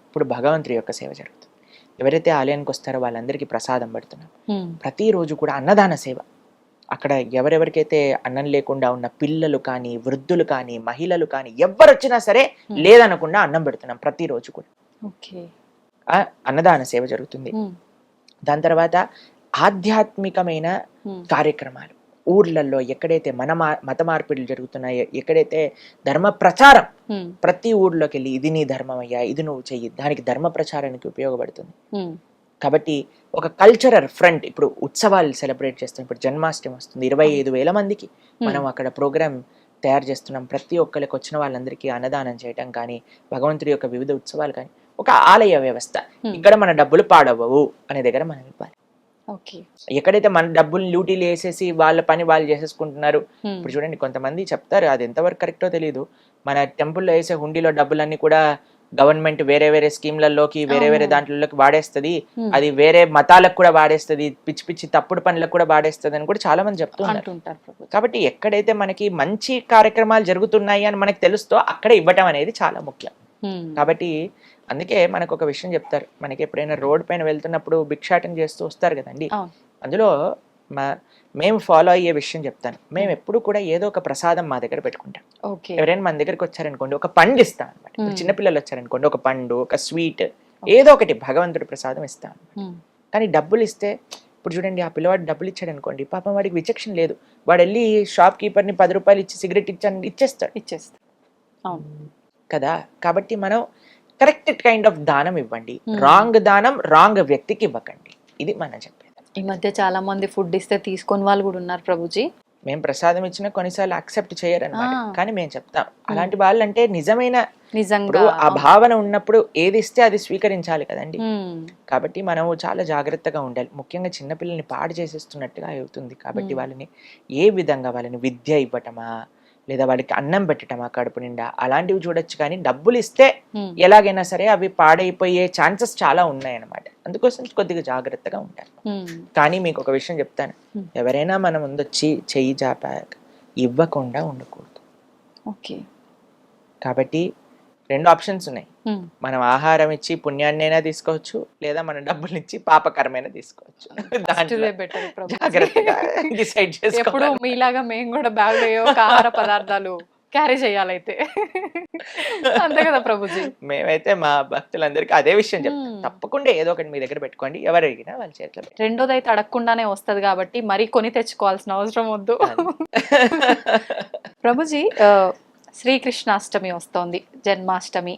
ఇప్పుడు భగవంతుడి యొక్క సేవ జరుగుతుంది. ఎవరైతే ఆలయానికి వస్తారో వాళ్ళందరికీ ప్రసాదం పెడుతున్నాం. ప్రతిరోజు కూడా అన్నదాన సేవ. అక్కడ ఎవరెవరికైతే అన్నం లేకుండా ఉన్న పిల్లలు కానీ, వృద్ధులు కానీ, మహిళలు కానీ, ఎవరు వచ్చినా సరే లేదనకుండా అన్నం పెడుతున్నాం ప్రతిరోజు కూడా. అన్నదాన సేవ జరుగుతుంది. దాని తర్వాత ఆధ్యాత్మికమైన కార్యక్రమాలు ఊర్లలో ఎక్కడైతే మత మార్పిడులు జరుగుతున్నాయో, ఎక్కడైతే ధర్మ ప్రచారం, ప్రతి ఊర్లోకి వెళ్ళి ఇది నీ ధర్మం అయ్యా, ఇది నువ్వు చెయ్యి, దానికి ధర్మ ప్రచారానికి ఉపయోగపడుతుంది. కాబట్టి ఒక కల్చరల్ ఫ్రంట్, ఇప్పుడు ఉత్సవాలు సెలబ్రేట్ చేస్తాం. ఇప్పుడు జన్మాష్టమి వస్తుంది, 25,000 మందికి మనం అక్కడ ప్రోగ్రామ్ తయారు చేస్తున్నాం. ప్రతి ఒక్కరికి వచ్చిన వాళ్ళందరికీ అన్నదానం చేయటం కానీ, భగవంతుడి యొక్క వివిధ ఉత్సవాలు కానీ, ఒక ఆలయ వ్యవస్థ. ఇక్కడ మన డబ్బులు పాడవవు అనే దగ్గర మనం ఇవ్వాలి. ఎక్కడైతే మన డబ్బులు లూటీలు వేసేసి వాళ్ళ పని వాళ్ళు చేసేసుకుంటున్నారు. ఇప్పుడు చూడండి, కొంతమంది చెప్తారు, అది ఎంతవరకు కరెక్టో తెలియదు, మన టెంపుల్లో వేసే హుండీలో డబ్బులన్నీ కూడా గవర్నమెంట్ వేరే వేరే స్కీమ్లలోకి, వేరే వేరే దాంట్లోకి వాడేస్తుంది, అది వేరే మతాలకు కూడా వాడేస్తుంది, పిచ్చి పిచ్చి తప్పుడు పనులకు కూడా వాడేస్తుంది అని కూడా చాలా మంది చెప్తుంటారు. కాబట్టి ఎక్కడైతే మనకి మంచి కార్యక్రమాలు జరుగుతున్నాయి అని మనకు తెలుస్తో అక్కడ ఇవ్వటం అనేది చాలా ముఖ్యం. కాబట్టి అందుకే మనకు ఒక విషయం చెప్తారు, మనకి ఎప్పుడైనా రోడ్ పైన వెళ్తున్నప్పుడు భిక్షాటన చేస్తూ వస్తారు కదండి, అందులో మేము ఫాలో అయ్యే విషయం చెప్తాను. మేము ఎప్పుడు కూడా ఏదో ఒక ప్రసాదం మా దగ్గర పెట్టుకుంటాం. ఎవరైనా మన దగ్గరకు వచ్చారనుకోండి, ఒక పండు ఇస్తాం అనమాట. చిన్నపిల్లలు వచ్చారనుకోండి, ఒక పండు, ఒక స్వీట్, ఏదో ఒకటి భగవంతుడి ప్రసాదం ఇస్తాం. కానీ డబ్బులు ఇస్తే, ఇప్పుడు చూడండి, ఆ పిల్లవాడు డబ్బులు ఇచ్చాడు అనుకోండి, పాపం వాడికి విచక్షణ లేదు, వాడు వెళ్ళి షాప్ కీపర్ని 10 రూపాయలు ఇచ్చి సిగరెట్ ఇచ్చేస్తాడు కదా. కాబట్టి మనం కరెక్ట్ కైండ్ ఆఫ్ దానం ఇవ్వండి, రాంగ్ దానం రాంగ్ వ్యక్తికి ఇవ్వకండి. ఇది మనం చెప్పేది. ఈ మధ్య చాలా మంది ఫుడ్ ఇస్తే తీసుకొని వాళ్ళు కూడా ఉన్నారు ప్రభుజీ. మేము ప్రసాదం ఇచ్చినా కొన్నిసార్లు యాక్సెప్ట్ చేయరన్నమాట, కానీ మేము చెప్తాం అలాంటి వాళ్ళంటే నిజంగా ఆ భావన ఉన్నప్పుడు ఏది ఇస్తే అది స్వీకరించాలి కదండి. కాబట్టి మనం చాలా జాగ్రత్తగా ఉండాలి. ముఖ్యంగా చిన్నపిల్లల్ని పాడు చేసేస్తున్నట్టుగా అవుతుంది. కాబట్టి వాళ్ళని ఏ విధంగా, వాళ్ళని విద్య ఇవ్వటమా, లేదా వాడికి అన్నం పెట్టటమా కడుపు నిండా, అలాంటివి చూడొచ్చు. కానీ డబ్బులు ఇస్తే ఎలాగైనా సరే అవి పాడైపోయే ఛాన్సెస్ చాలా ఉన్నాయన్నమాట. అందుకోసం కొద్దిగా జాగ్రత్తగా ఉంటారు. కానీ మీకు ఒక విషయం చెప్తాను, ఎవరైనా మన ముందు వచ్చి చెయ్యి జాపాక ఇవ్వకుండా ఉండకూడదు. కాబట్టి 2 ఆప్షన్స్ ఉన్నాయి. మనం ఆహారం ఇచ్చి పుణ్యాన్నైనా తీసుకోవచ్చు, లేదా మన డబ్బులు ఇచ్చి పాపకరమైనా తీసుకోవచ్చు. జాగ్రత్తగా డిసైడ్ చేసుకోవాలి. మీలాగా మేము కూడా బ్యాగ్ లో ఒక ఆహార పదార్థాలు క్యారీ చేయాలైతే, అంతే కదా ప్రభుజీ. మేమైతే మా భక్తులందరికీ అదే విషయం చెప్తాం, తప్పకుండా ఏదో ఒకటి మీ దగ్గర పెట్టుకోండి, ఎవరు అడిగినా వాళ్ళ చేతిలో. రెండోది అయితే అడగకుండానే వస్తది కాబట్టి మరి కొని తెచ్చుకోవాల్సిన అవసరం వద్దు. ప్రభుజీ, శ్రీకృష్ణాష్టమి వస్తోంది, జన్మాష్టమి.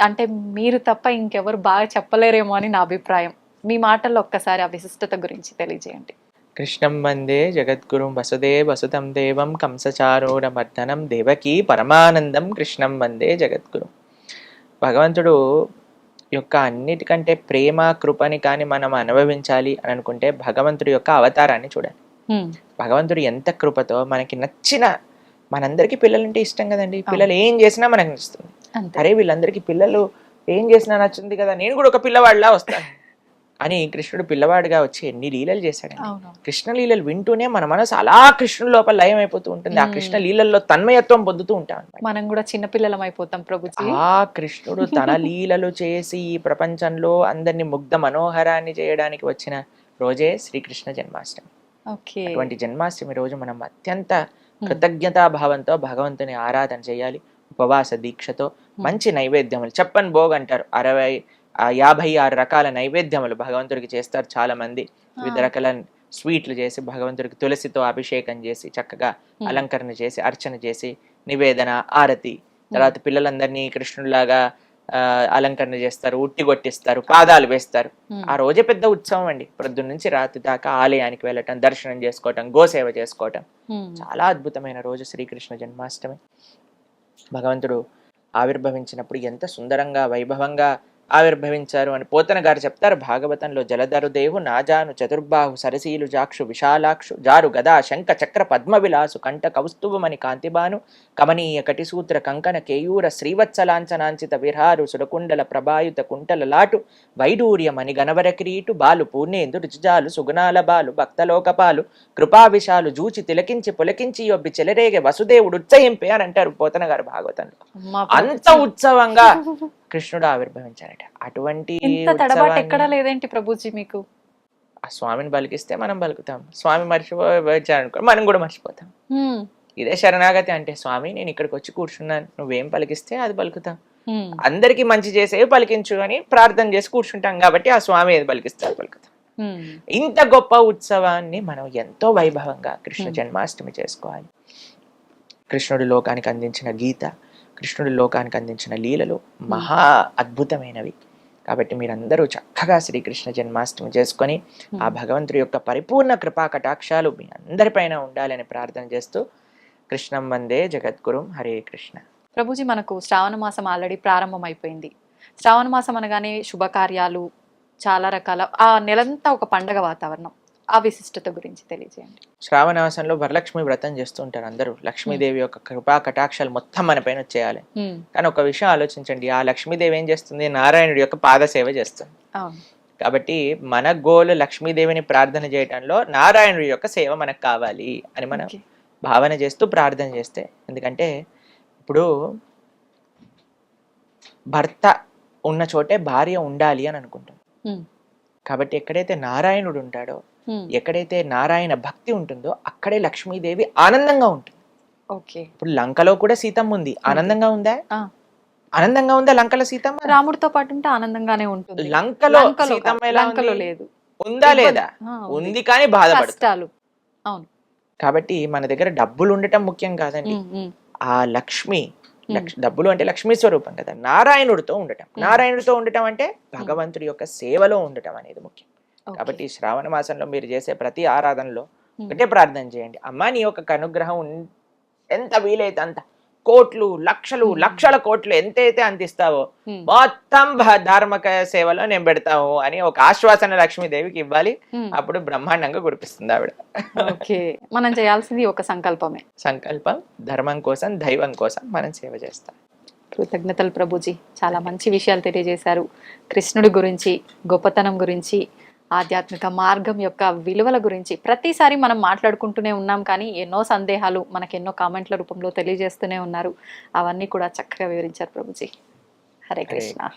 అంటే మీరు తప్ప ఇంకెవరు బాగా చెప్పలేరేమో అని నా అభిప్రాయం. మీ మాటల్లో ఒక్కసారి ఆ విశిష్టత గురించి తెలియజేయండి. కృష్ణం వందే జగద్గురుం వసుదేవం దేవం కంసచారూఢమర్దనం దేవకీ పరమానందం కృష్ణం వందే జగద్గురుం. భగవంతుడు యొక్క అన్నిటికంటే ప్రేమ కృపని కానీ మనం అనుభవించాలి అని అనుకుంటే భగవంతుడి యొక్క అవతారాన్ని చూడాలి. భగవంతుడు ఎంత కృపతో మనకి నచ్చిన, మనందరికీ పిల్లలంటే ఇష్టం కదండి, పిల్లలు ఏం చేసినా మనకు నచ్చుతుంది. అరే వీళ్ళందరికీ పిల్లలు ఏం చేసినా నచ్చుంది కదా, నేను కూడా ఒక పిల్లవాడిలా వస్తాను అని కృష్ణుడు పిల్లవాడిగా వచ్చి ఎన్ని లీలలు చేశాడండి. కృష్ణ లీలలు వింటూనే మన మనసు అలా కృష్ణుడు లోపల లయం అయిపోతూ ఉంటుంది. ఆ కృష్ణ లీలల్లో తన్మయత్వం పొందుతూ ఉంటాం. మనం కూడా చిన్నపిల్లలం అయిపోతాం ప్రభుజీ. ఆ కృష్ణుడు తన లీలలు చేసి ఈ ప్రపంచంలో అందరినీ ముగ్ధ మనోహరాన్ని చేయడానికి వచ్చిన రోజే శ్రీకృష్ణ జన్మాష్టమి. అటువంటి జన్మాష్టమి రోజు మనం అత్యంత కృతజ్ఞతాభావంతో భగవంతుని ఆరాధన చేయాలి. ఉపవాస దీక్షతో మంచి నైవేద్యములు, చెప్పని భోగ్ అంటారు, 56 రకాల నైవేద్యములు భగవంతుడికి చేస్తారు చాలా మంది. వివిధ రకాల స్వీట్లు చేసి భగవంతుడికి తులసితో అభిషేకం చేసి చక్కగా అలంకరణ చేసి అర్చన చేసి నివేదన, ఆరతి, తర్వాత పిల్లలందరినీ కృష్ణుడిలాగా అలంకరణ చేస్తారు, ఉట్టి కొట్టిస్తారు, పాదాలు వేస్తారు. Hmm. ఆ రోజే పెద్ద ఉత్సవం అండి. ప్రొద్దున్న నుంచి రాత్రి దాకా ఆలయానికి వెళ్ళటం, దర్శనం చేసుకోవటం, గోసేవ చేసుకోవటం. Hmm. చాలా అద్భుతమైన రోజు శ్రీకృష్ణ జన్మాష్టమి. భగవంతుడు ఆవిర్భవించినప్పుడు ఎంత సుందరంగా వైభవంగా ఆవిర్భవించారు అని పోతన గారు చెప్తారు భాగవతంలో. జలధరు దేవు నాజాను చతుర్బాహు సరసీలు జాక్షు విశాలాక్షు జారు గదా శంఖ చక్ర పద్మ విలాసు కంఠ కౌస్తుభమని కాంతిబాను కమనీయ కటిసూత్ర కంకణ కేయూర శ్రీవత్సలాంఛనాంచిత విహారు సురకుండల ప్రభాయుత కుంటల లాటు వైడూర్యమని గణవర కిరీటు బాలు పూర్ణేందు రుచిజాలు సుగుణాల బాలు భక్తలోకపాలు కృపావిశాలు జూచి తిలకించి పులకించి యొబ్బి చెలరేగే వసుదేవుడు ఉత్సహింపే అని అంటారు పోతన గారు భాగవతంలో. అంత ఉత్సవంగా కృష్ణుడు ఆవిర్భవించారట. అటువంటి తడబాటు ఎక్కడా లేదేంటి ప్రభుజీ మీకు? ఆ స్వామిని పలికిస్తే మనం పలుకుతాం, స్వామి మర్చిపోయారనుకో మనం కూడా మర్చిపోతాం. ఇదే శరణాగతి అంటే, స్వామి నేను ఇక్కడికి వచ్చి కూర్చున్నాను, నువ్వేం పలికిస్తే అది పలుకుతాం. అందరికి మంచి చేసేవి పలికించు అని ప్రార్థన చేసి కూర్చుంటాం కాబట్టి ఆ స్వామి ఏది పలికిస్తే అది పలుకుతాం. ఇంత గొప్ప ఉత్సవాన్ని మనం ఎంతో వైభవంగా కృష్ణ జన్మాష్టమి చేసుకోవాలి. కృష్ణుడి లోకానికి అందించిన గీత, కృష్ణుడి లోకానికి అందించిన లీలలు మహా అద్భుతమైనవి. కాబట్టి మీరందరూ చక్కగా శ్రీకృష్ణ జన్మాష్టమి చేసుకొని ఆ భగవంతుడి యొక్క పరిపూర్ణ కృపా కటాక్షాలు మీ అందరిపైన ఉండాలని ప్రార్థన చేస్తూ కృష్ణం వందే జగద్గురుం. హరే కృష్ణ. ప్రభుజీ, మనకు శ్రావణ మాసం ఆల్రెడీ ప్రారంభం అయిపోయింది. శ్రావణ మాసం అనగానే శుభకార్యాలు, చాలా రకాల, ఆ నెలంతా ఒక పండగ వాతావరణం. ఆ విశిష్టత గురించి తెలియజేయండి. శ్రావణమాసంలో వరలక్ష్మి వ్రతం చేస్తూ ఉంటారు అందరూ. లక్ష్మీదేవి యొక్క కృపా కటాక్షాలు మొత్తం మన పైన వచ్చేయాలి. కానీ ఒక విషయం ఆలోచించండి, ఆ లక్ష్మీదేవి ఏం చేస్తుంది? నారాయణుడి యొక్క పాద సేవ చేస్తుంది. కాబట్టి మన గోలు లక్ష్మీదేవిని ప్రార్థన చేయటంలో నారాయణుడి యొక్క సేవ మనకు కావాలి అని మనం భావన చేస్తూ ప్రార్థన చేస్తే. ఎందుకంటే ఇప్పుడు భర్త ఉన్న చోటే భార్య ఉండాలి అని అనుకుంటాం. కాబట్టి ఎక్కడైతే నారాయణుడు ఉంటాడో, ఎక్కడైతే నారాయణ భక్తి ఉంటుందో అక్కడే లక్ష్మీదేవి ఆనందంగా ఉంటుంది. ఇప్పుడు లంకలో కూడా సీతమ్మ ఉంది, ఆనందంగా ఉందా? ఆనందంగా ఉందా లంకలో సీతమ్మ? రాముడితో పాటు ఉంటే ఆనందంగానే ఉంటుంది. లంకలో సీతమ్మ లేదు, ఉందా లేదా? ఉంది, కానీ బాధపడతారు. అవును. కాబట్టి మన దగ్గర డబ్బులు ఉండటం ముఖ్యం కాదండి. ఆ లక్ష్మి, డబ్బులు అంటే లక్ష్మీ స్వరూపం కదా, నారాయణుడితో ఉండటం. నారాయణుడితో ఉండటం అంటే భగవంతుడి యొక్క సేవలో ఉండటం అనేది ముఖ్యం. కాబట్టి శ్రావణ మాసంలో మీరు చేసే ప్రతి ఆరాధనలో ఒకటే ప్రార్థన చేయండి, అమ్మా నీ యొక్క అనుగ్రహం ఎంత వీలైతే అంత, కోట్లు లక్షలు లక్షల కోట్లు ఎంతైతే అంత ఇస్తావో మొత్తం ధార్మిక సేవలో నేను పెడతావు అని ఒక ఆశ్వాసన లక్ష్మీదేవికి ఇవ్వాలి. అప్పుడు బ్రహ్మాండంగా కురిపిస్తుంది ఆవిడ. మనం చేయాల్సింది ఒక సంకల్పమే. సంకల్పం, ధర్మం కోసం, దైవం కోసం మనం సేవ చేస్తాం. కృతజ్ఞతలు ప్రభుజీ, చాలా మంచి విషయాలు తెలియజేశారు. కృష్ణుడి గురించి, గొప్పతనం గురించి, ఆధ్యాత్మిక మార్గం యొక్క విలువల గురించి ప్రతిసారి మనం మాట్లాడుకుంటూనే ఉన్నాం. కానీ ఎన్నో సందేహాలు మనకు ఎన్నో కామెంట్ల రూపంలో తెలియజేస్తూనే ఉన్నారు. అవన్నీ కూడా చక్కగా వివరించారు ప్రభుజీ. హరే కృష్ణ.